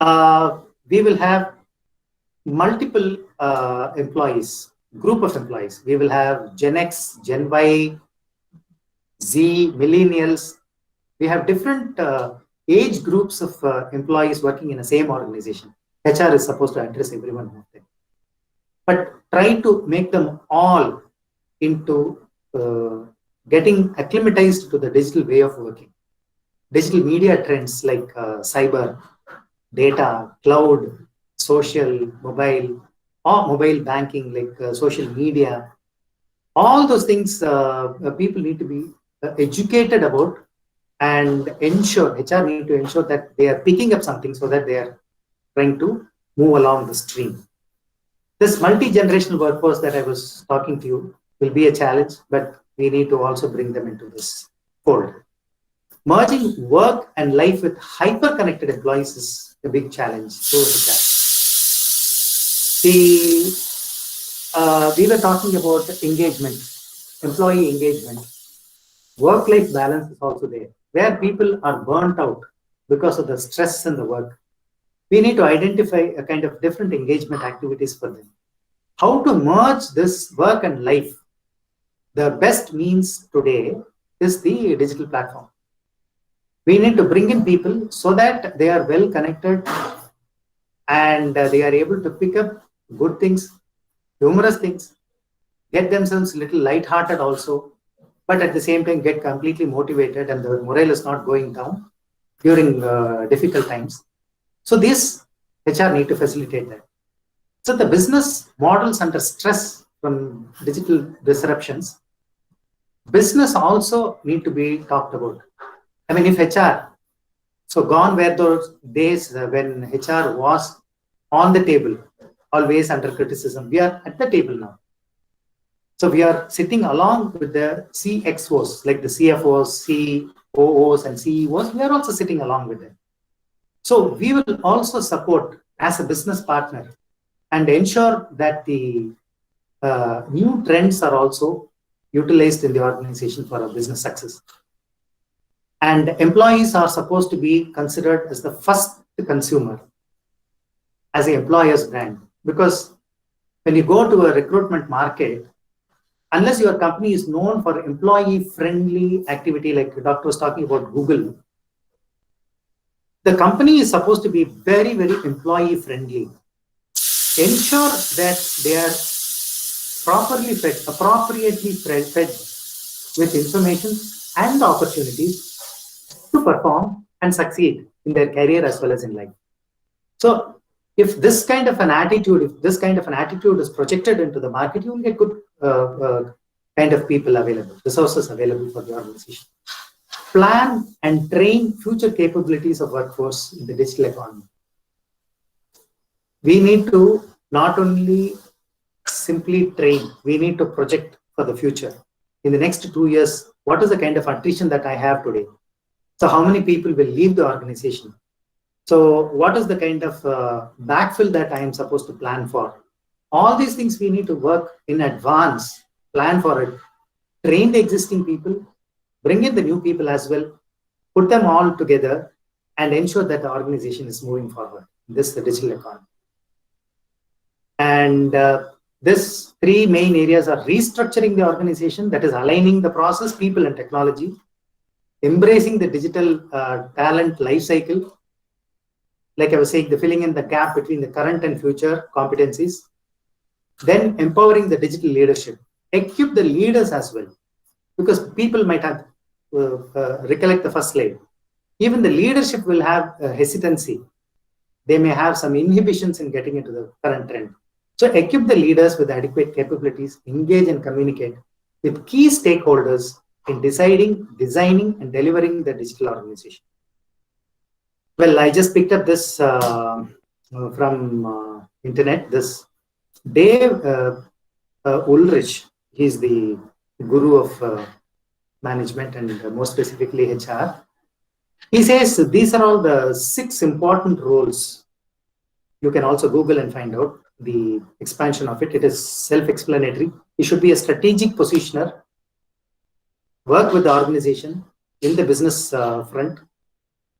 We will have multiple employees, group of employees. We will have Gen X, Gen Y, Z, millennials. We have different age groups of employees working in the same organization. HR is supposed to address everyone of them. But try to make them all into getting acclimatized to the digital way of working. Digital media trends like cyber, data, cloud, social, mobile, or mobile banking like social media. All those things people need to be educated about and ensure, HR need to ensure that they are picking up something so that they are trying to move along the stream. This multi-generational workforce that I was talking to you will be a challenge, but we need to also bring them into this fold. Merging work and life with hyper-connected employees is a big challenge to HR. We were talking about engagement, employee engagement. Work-life balance is also there, where people are burnt out because of the stress in the work. We need to identify a kind of different engagement activities for them. How to merge this work and life? The best means today is the digital platform. We need to bring in people so that they are well connected and they are able to pick up good things, humorous things, get themselves a little light-hearted also, but at the same time get completely motivated and the morale is not going down during difficult times. So this HR need to facilitate that. So the business models under stress from digital disruptions, business also need to be talked about. I mean, if HR, so gone were those days when HR was on the table, always under criticism. We are at the table now. So we are sitting along with the CXOs, like the CFOs, COOs, and CEOs. We are also sitting along with them. So we will also support as a business partner and ensure that the new trends are also utilized in the organization for a business success. And employees are supposed to be considered as the first consumer, as an employer's brand. Because when you go to a recruitment market, unless your company is known for employee-friendly activity, like the doctor was talking about Google, the company is supposed to be very, very employee-friendly. Ensure that they are properly fed, appropriately fed with information and the opportunities to perform and succeed in their career as well as in life. So if this kind of an attitude, is projected into the market, you will get good kind of people available, resources available for the organization. Plan and train future capabilities of workforce in the digital economy. We need to not only simply train, we need to project for the future. In the next 2 years, what is the kind of attrition that I have today? So how many people will leave the organization? So what is the kind of backfill that I am supposed to plan for? All these things we need to work in advance, plan for it, train the existing people, bring in the new people as well, put them all together and ensure that the organization is moving forward. This is the digital economy. And these three main areas are restructuring the organization, that is aligning the process, people and technology, embracing the digital talent life cycle, like I was saying, the filling in the gap between the current and future competencies, then empowering the digital leadership, equip the leaders as well, because people might have recollect the first slide. Even the leadership will have hesitancy. They may have some inhibitions in getting into the current trend. So equip the leaders with adequate capabilities, engage and communicate with key stakeholders in deciding, designing, and delivering the digital organization. Well, I just picked up this from internet. This Dave Ulrich, he's the guru of management and more specifically HR. He says these are all the 6 important roles. You can also Google and find out the expansion of it. It is self-explanatory. You should be a strategic positioner, work with the organization in the business front,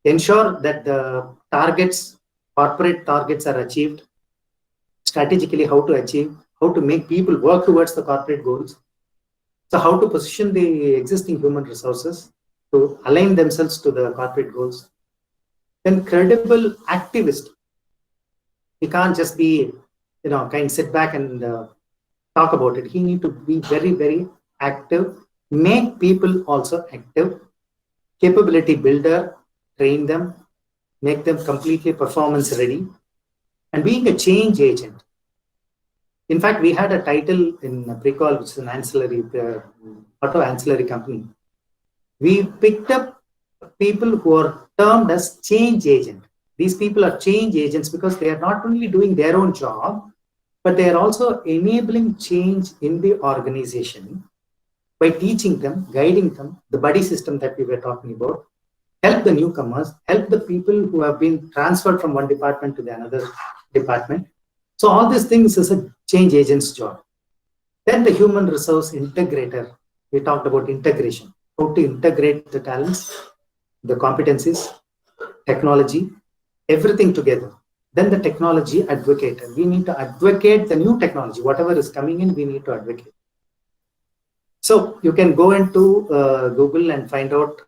ensure that the targets, corporate targets are achieved, strategically how to achieve, how to make people work towards the corporate goals. So how to position the existing human resources to align themselves to the corporate goals. Then credible activist. He can't just be, kind of sit back and talk about it. He need to be very, very active, make people also active, capability builder, train them, make them completely performance ready, and being a change agent. In fact, we had a title in Precall, which is an ancillary, auto ancillary company. We picked up people who are termed as change agent. These people are change agents because they are not only doing their own job, but they are also enabling change in the organization by teaching them, guiding them, the buddy system that we were talking about, help the newcomers, help the people who have been transferred from one department to the another department. So all these things is a change agent's job. Then the human resource integrator. We talked about integration, how to integrate the talents, the competencies, technology, everything together. Then the technology advocate. We need to advocate the new technology. Whatever is coming in, we need to advocate. So you can go into Google and find out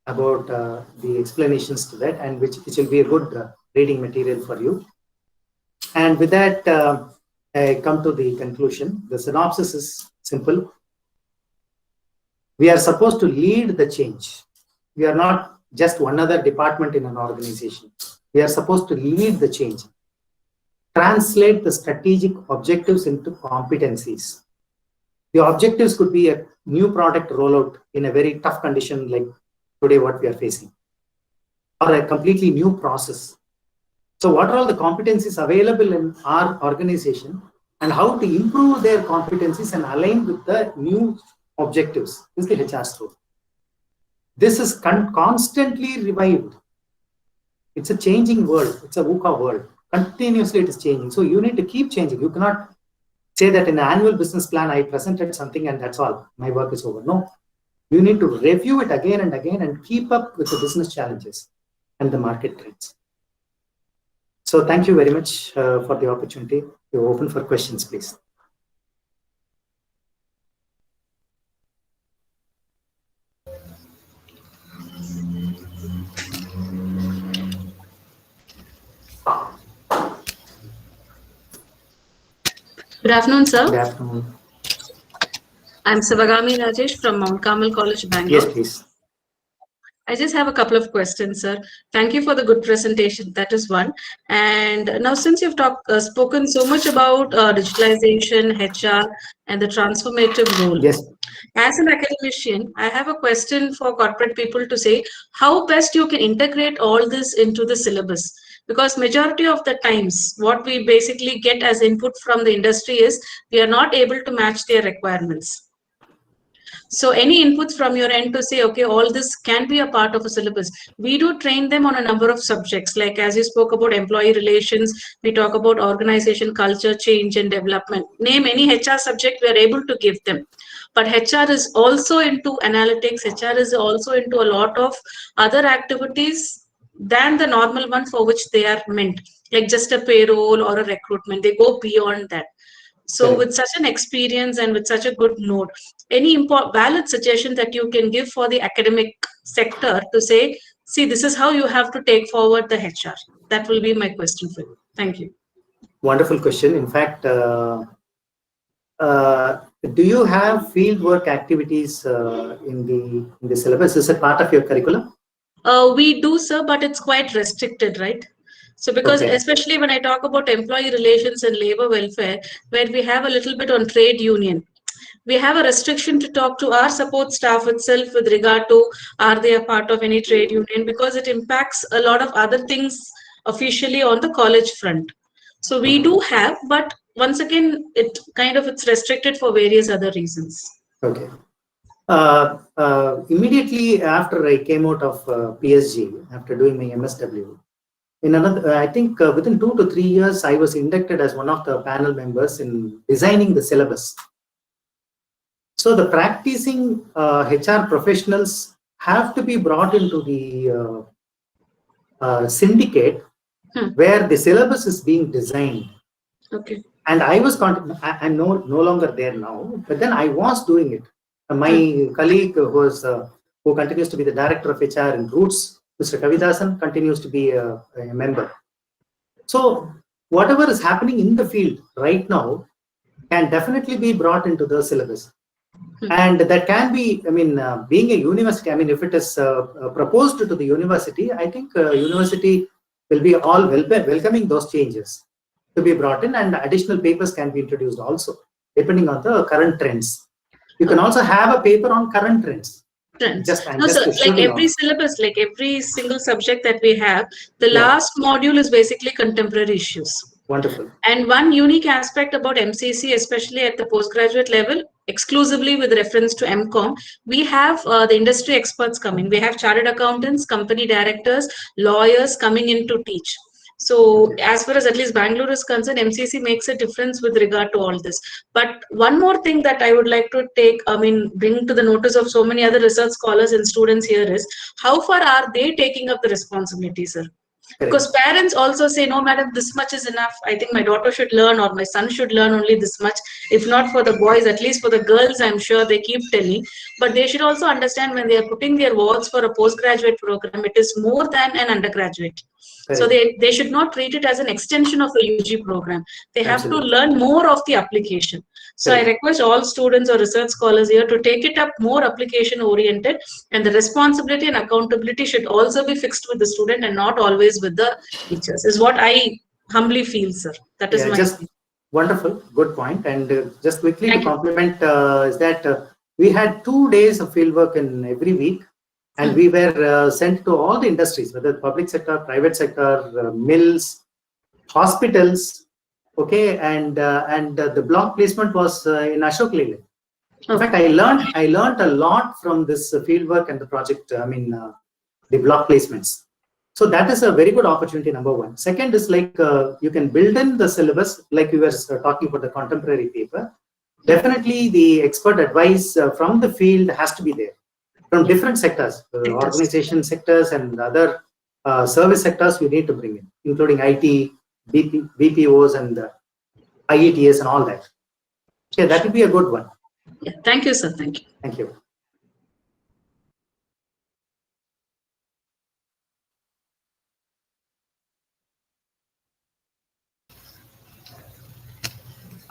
about the explanations to that, and which will be a good reading material for you. And with that, I come to the conclusion. The synopsis is simple. We are supposed to lead the change. We are not just one other department in an organization. We are supposed to lead the change. Translate the strategic objectives into competencies. The objectives could be a new product rollout in a very tough condition like today what we are facing, or a completely new process. So what are all the competencies available in our organization and how to improve their competencies and align with the new objectives? This is the HR story. This is constantly revived. It's a changing world. It's a VUCA world. Continuously it is changing. So you need to keep changing. You cannot say that in the annual business plan, I presented something and that's all. My work is over. No. You need to review it again and again and keep up with the business challenges and the market trends. So thank you very much for the opportunity. We're open for questions, please. Good afternoon, sir. Good afternoon. I'm Sivagami Rajesh from Mount Carmel College, Yes, Bangalore. please. I just have a couple of questions, sir. Thank you for the good presentation. That is one. And now, since you've spoken so much about digitalization, HR, and the transformative role, Yes. as an academician, I have a question for corporate people to say how best you can integrate all this into the syllabus. Because majority of the times, what we basically get as input from the industry is we are not able to match their requirements. So any inputs from your end to say, okay, all this can be a part of a syllabus. We do train them on a number of subjects, like as you spoke about employee relations, we talk about organization, culture, change and development. Name any HR subject, we are able to give them. But HR is also into analytics, HR is also into a lot of other activities than the normal one for which they are meant, like just a payroll or a recruitment. They go beyond that. So Correct. with such an experience and with such a good note, any valid suggestion that you can give for the academic sector to say, see, this is how you have to take forward the HR? That will be my question for you. Thank you. Wonderful question. In fact, do you have field work activities in the syllabus? Is it part of your curriculum? We do, sir, but it's quite restricted, right? So because Okay. especially when I talk about employee relations and labor welfare, where we have a little bit on trade union, we have a restriction to talk to our support staff itself with regard to are they a part of any trade union, because it impacts a lot of other things officially on the college front. So we do have, but once again, it's restricted for various other reasons. Okay. Immediately after I came out of PSG, after doing my MSW, in another, I think within 2 to 3 years, I was inducted as one of the panel members in designing the syllabus. So the practicing HR professionals have to be brought into the syndicate where the syllabus is being designed. Okay. And I was, I'm no longer there now, but then I was doing it. My colleague who continues to be the director of HR in Roots, Mr. Kavidasan, continues to be a member. So whatever is happening in the field right now can definitely be brought into the syllabus. And that can be, being a university, if it is proposed to the university, I think university will be all welcoming those changes to be brought in, and additional papers can be introduced also, depending on the current trends. You can also have a paper on current trends. No, sir, like every syllabus, like every single subject that we have, the last module is basically contemporary issues. Wonderful. And one unique aspect about MCC, especially at the postgraduate level, exclusively with reference to MCOM, we have the industry experts coming. We have chartered accountants, company directors, lawyers coming in to teach. So as far as at least Bangalore is concerned, MCC makes a difference with regard to all this. But one more thing that I would like to bring to the notice of so many other research scholars and students here is, how far are they taking up the responsibility, sir? Because parents also say, no, madam, this much is enough. I think my daughter should learn or my son should learn only this much. If not for the boys, at least for the girls, I'm sure they keep telling. But they should also understand when they are putting their words for a postgraduate program, it is more than an undergraduate. So they should not treat it as an extension of a UG program. They have to learn more of the application. So I request all students or research scholars here to take it up more application oriented, and the responsibility and accountability should also be fixed with the student and not always with the teachers, is what I humbly feel, sir. That is my wonderful, good point. And just quickly to compliment is that we had 2 days of field work in every week. And we were sent to all the industries, whether public sector, private sector, mills, hospitals, okay, and the block placement was in Ashok Leyland. In fact, I learned a lot from this field work and the project. The block placements. So that is a very good opportunity. Number one. Second is like you can build in the syllabus, like we were talking about the contemporary paper. Definitely, the expert advice from the field has to be there. From different sectors, organization sectors and other service sectors we need to bring in, including IT, BPOs and IETS and all that. Okay, that would be a good one. Yeah, thank you, sir. Thank you. Thank you.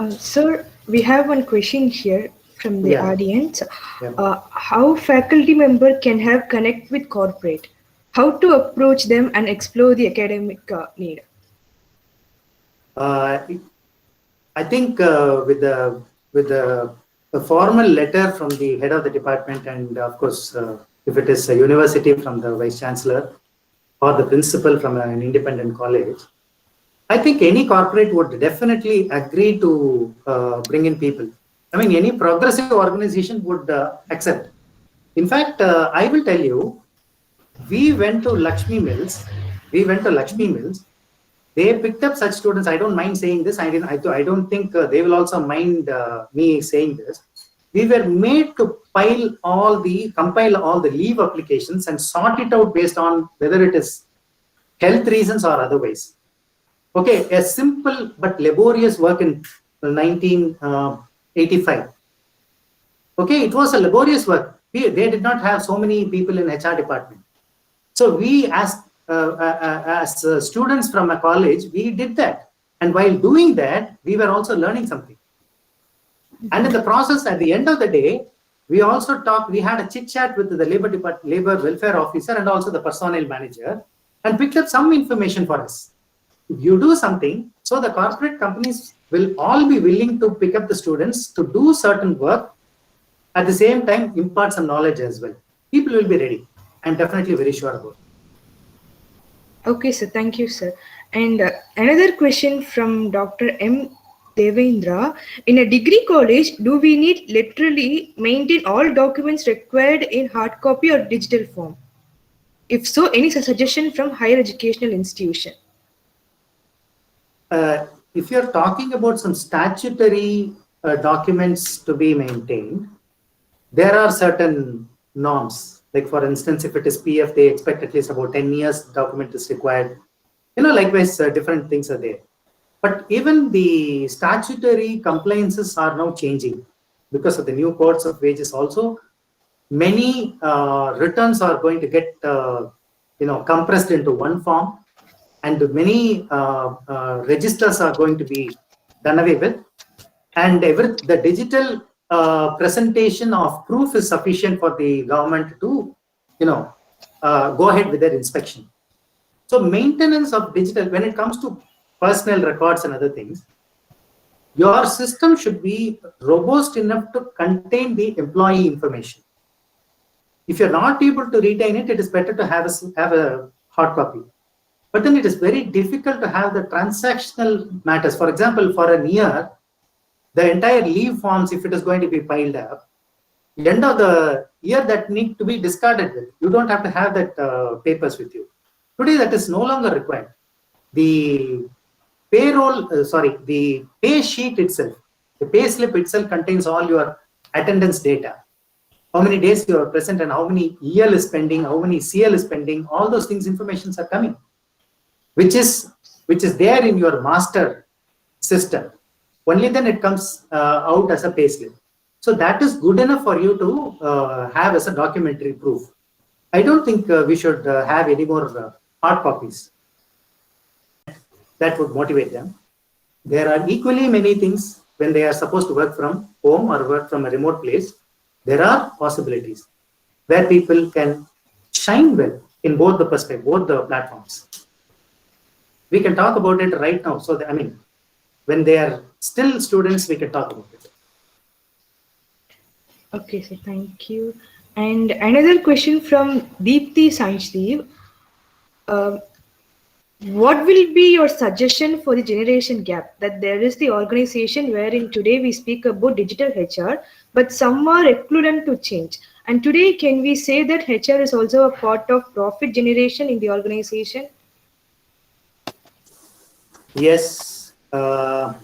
Sir, we have one question here from the audience. Yeah. How faculty member can have connect with corporate? How to approach them and explore the academic need? I think with the formal letter from the head of the department, and of course, if it is a university, from the vice chancellor or the principal from an independent college, I think any corporate would definitely agree to bring in people. I mean, any progressive organization would accept. In fact, I will tell you, we went to Lakshmi Mills. They picked up such students. I don't mind saying this. I don't think they will also mind me saying this. We were made to compile all the leave applications and sort it out based on whether it is health reasons or otherwise. Okay, a simple but laborious work in 1985. Okay, it was a laborious work. They did not have so many people in HR department. So we, as students from a college, we did that. And while doing that, we were also learning something. And in the process, at the end of the day, we also talked, we had a chit chat with the labor welfare officer and also the personnel manager, and picked up some information for us. If you do something, so the corporate companies will all be willing to pick up the students to do certain work, at the same time impart some knowledge as well. People will be ready. I'm definitely very sure about it. Okay, sir. Thank you, sir. And another question from Dr. M. Devendra. In a degree college, do we need literally maintain all documents required in hard copy or digital form? If so, any suggestion from higher educational institution? If you're talking about some statutory documents to be maintained, there are certain norms. Like for instance, if it is PF, they expect at least about 10 years document is required. Likewise, different things are there. But even the statutory compliances are now changing because of the new codes of wages. Also, many returns are going to get compressed into one form, and many registers are going to be done away with, and the digital presentation of proof is sufficient for the government to go ahead with their inspection. So maintenance of digital, when it comes to personal records and other things, your system should be robust enough to contain the employee information. If you're not able to retain it, it is better to have a hard copy. But then it is very difficult to have the transactional matters. For example, for a year, the entire leave forms, if it is going to be piled up, end of the year that need to be discarded with. You don't have to have that papers with you. Today, that is no longer required. The the pay sheet itself, the pay slip itself contains all your attendance data. How many days you are present and how many EL is pending, how many CL is pending, all those things, informations are coming, which is there in your master system. Only then it comes out as a pay slip. So that is good enough for you to have as a documentary proof. I don't think we should have any more hard copies. That would motivate them. There are equally many things when they are supposed to work from home or work from a remote place. There are possibilities where people can shine well in both the perspective, both the platforms. We can talk about it right now. So, when they are still students, we can talk about it. Okay, so thank you. And another question from Deepthi Sanjdev. What will be your suggestion for the generation gap? That there is the organization wherein today we speak about digital HR, but some are equivalent to change. And today, can we say that HR is also a part of profit generation in the organization? Yes. So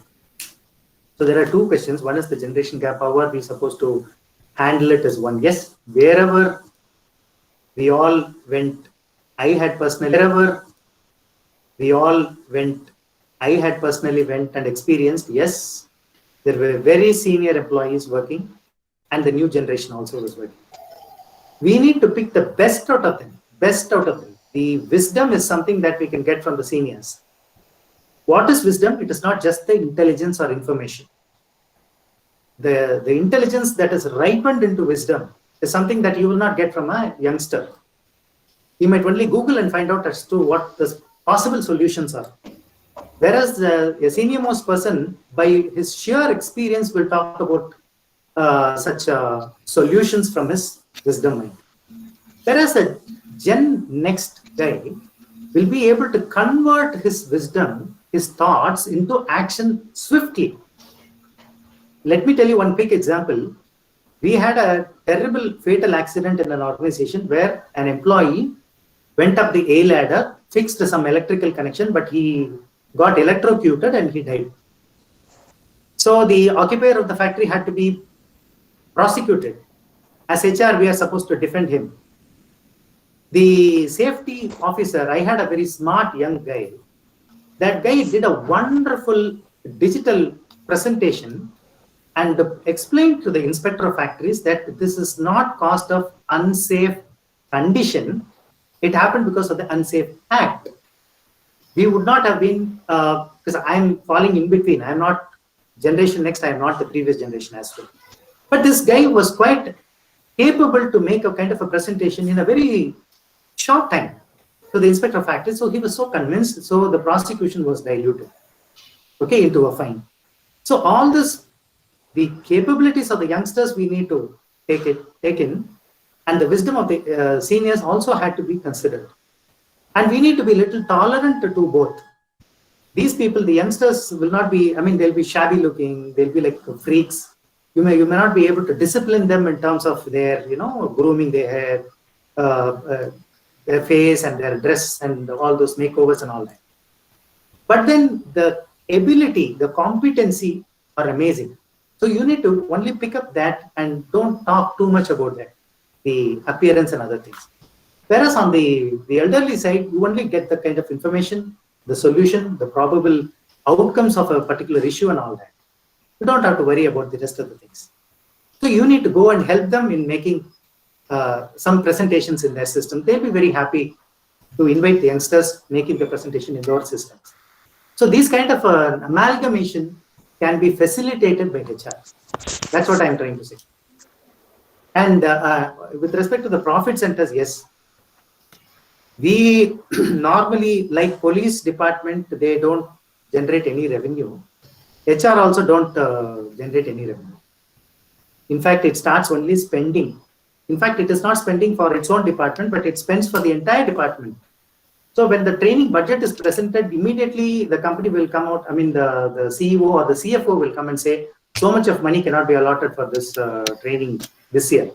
there are two questions. One is the generation gap. How are we supposed to handle it as one? Yes, wherever we all went, I had personally went and experienced, yes, there were very senior employees working and the new generation also was working. We need to pick the best out of them, The wisdom is something that we can get from the seniors. What is wisdom? It is not just the intelligence or information. the intelligence that is ripened into wisdom is something that you will not get from a youngster. You might only Google and find out as to what the possible solutions are. Whereas a senior most person, by his sheer experience, will talk about such solutions from his wisdom mind. Whereas a Gen Next guy will be able to convert his wisdom, his thoughts into action swiftly. Let me tell you one quick example. We had a terrible fatal accident in an organization where an employee went up the A ladder, fixed some electrical connection, but he got electrocuted and he died. So the occupier of the factory had to be prosecuted. As HR, we are supposed to defend him. The safety officer, I had a very smart young guy. That guy did a wonderful digital presentation and explained to the inspector of factories that this is not caused of unsafe condition. It happened because of the unsafe act. We would not have been, because I'm falling in between. I'm not generation next, I'm not the previous generation as well. But this guy was quite capable to make a kind of a presentation in a very short time to the inspector of factories. So he was so convinced, so the prosecution was diluted, okay, into a fine. So all this, the capabilities of the youngsters we need to take in, and the wisdom of the seniors also had to be considered. And we need to be a little tolerant to both. These people, the youngsters will not be, I mean, they'll be shabby looking, they'll be like freaks. You may not be able to discipline them in terms of their, grooming their hair, their face and their dress and all those makeovers and all that. But then the ability, the competency are amazing. So you need to only pick up that and don't talk too much about that, the appearance and other things. Whereas on the elderly side, you only get the kind of information, the solution, the probable outcomes of a particular issue and all that. You don't have to worry about the rest of the things. So you need to go and help them in making some presentations in their system. They'll be very happy to invite the youngsters making the presentation in their systems. So these kind of amalgamation can be facilitated by HR. That's what I'm trying to say. And with respect to the profit centers, yes, we normally, like police department, they don't generate any revenue. HR also don't generate any revenue. In fact, it starts only spending. In fact, it is not spending for its own department, but it spends for the entire department. So when the training budget is presented, immediately the company will come out, I mean, the CEO or the CFO will come and say, so much of money cannot be allotted for this training this year.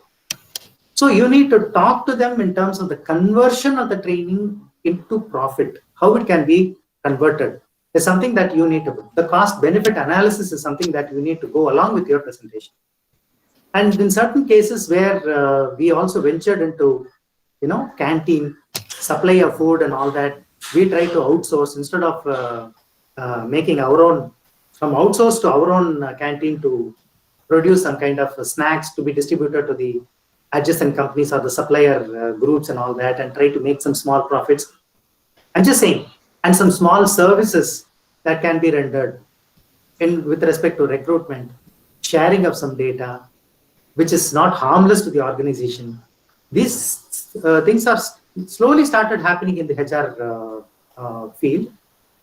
So you need to talk to them in terms of the conversion of the training into profit, how it can be converted. Is something that you need to do. The cost benefit analysis is something that you need to go along with your presentation. And in certain cases where we also ventured into, canteen, supply of food and all that, we try to outsource instead of making our own, from outsource to our own canteen to produce some kind of snacks to be distributed to the adjacent companies or the supplier groups and all that, and try to make some small profits. I'm just saying, and some small services that can be rendered with respect to recruitment, sharing of some data, which is not harmless to the organization. These things are slowly started happening in the HR field,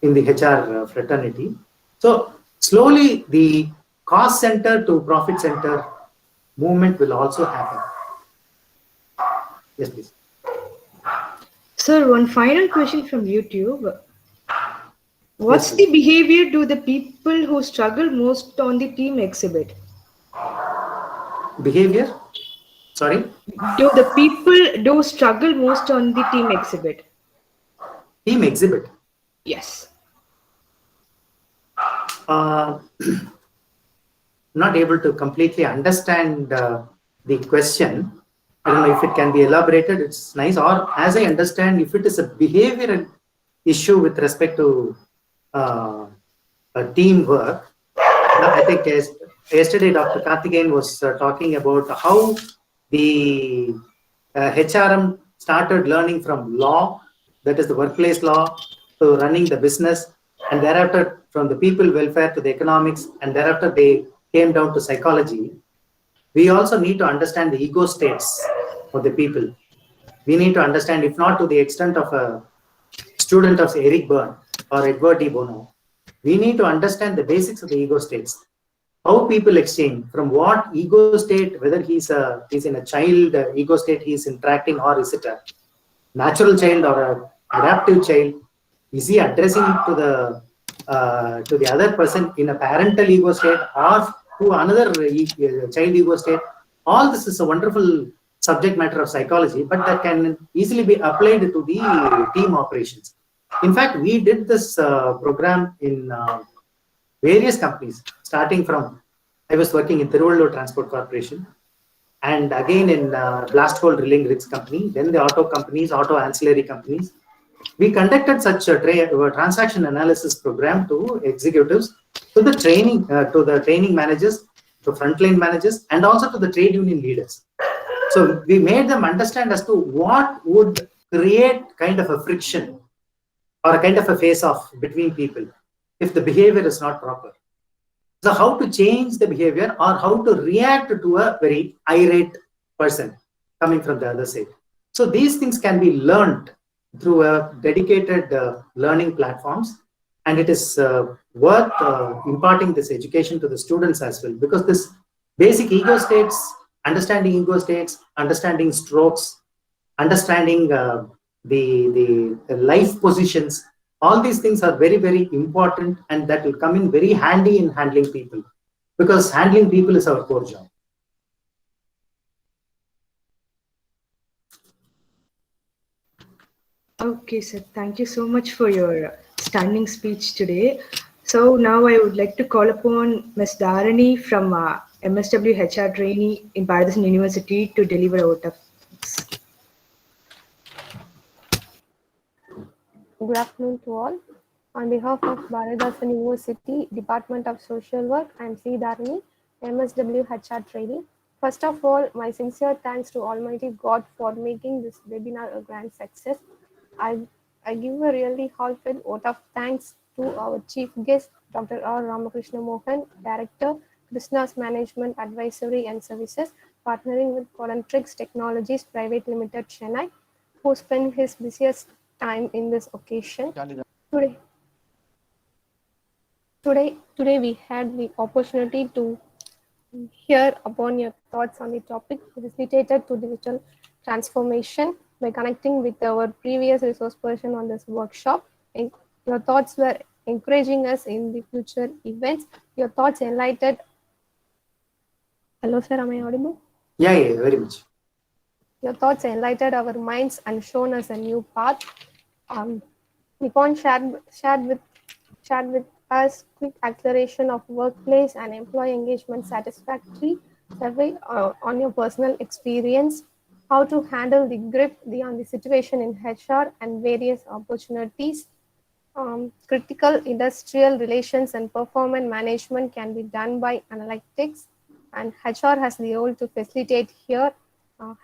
in the HR fraternity. So slowly the cost center to profit center movement will also happen. Yes, please. Sir, one final question from YouTube. What's the behavior do the people who struggle most on the team exhibit? Behavior? Sorry? Do the people struggle most on the team exhibit? Team exhibit? Yes. Not able to completely understand the question. I don't know if it can be elaborated. It's nice. Or as I understand, if it is a behavioral issue with respect to teamwork, I think yesterday Dr. Karthikeyan was talking about how the HRM started learning from law, that is the workplace law, to running the business, and thereafter from the people welfare to the economics, and thereafter they came down to psychology, we also need to understand the ego states of the people. We need to understand, if not to the extent of a student of Eric Berne or Edward de Bono, we need to understand the basics of the ego states. How people exchange, from what ego state, whether he's in a child ego state he's interacting, or is it a natural child or a adaptive child? Is he addressing to the other person in a parental ego state or to another child ego state? All this is a wonderful subject matter of psychology, but that can easily be applied to the team operations. In fact, we did this program in various companies, starting from, I was working in Tiruvallur Transport Corporation, and again in blast hole drilling rigs company, then the auto companies, auto ancillary companies. We conducted such a transaction analysis program to executives, to the training managers, to frontline managers, and also to the trade union leaders. So we made them understand as to what would create kind of a friction or a kind of a face-off between people if the behavior is not proper. So how to change the behavior or how to react to a very irate person coming from the other side. So these things can be learned through a dedicated learning platforms, and it is worth imparting this education to the students as well, because this basic ego states, understanding strokes, understanding the life positions, all these things are very, very important, and that will come in very handy in handling people, because handling people is our core job. Okay, sir. Thank you so much for your stunning speech today. So now I would like to call upon Ms. Dharani from MSW HR trainee in Bharathasan University to deliver out of. Good afternoon to all. On behalf of Bharathasan University Department of Social Work, I am C. Dharani, MSW HR trainee. First of all, my sincere thanks to Almighty God for making this webinar a grand success. I give a really heartfelt vote of thanks to our chief guest, Dr. R. Ramakrishna Mohan, Director, Business Management Advisory and Services, partnering with Bottleneck Technologies Private Limited, Chennai, who spent his busiest time in this occasion. Today we had the opportunity to hear upon your thoughts on the topic related to digital transformation by connecting with our previous resource person on this workshop. And your thoughts were encouraging us in the future events. Your thoughts enlightened. Hello, sir. Am I audible? Yeah, very much. Your thoughts enlightened our minds and shown us a new path. Nippon shared with us quick acceleration of workplace and employee engagement satisfactory survey on your personal experience, how to handle the grip on the situation in HR and various opportunities. Critical industrial relations and performance management can be done by analytics, and HR has the role to facilitate here.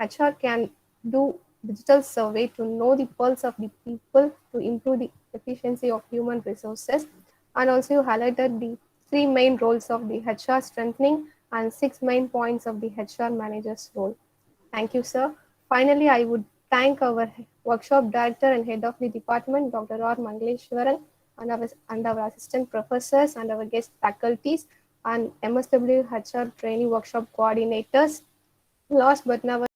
HR can do digital survey to know the pulse of the people to improve the efficiency of human resources. And also you highlighted the 3 main roles of the HR strengthening and 6 main points of the HR manager's role. Thank you, sir. Finally, I would thank our workshop director and head of the department, Dr. R. Mangleshwaran, and our assistant professors and our guest faculties and MSW HR training workshop coordinators. Last but never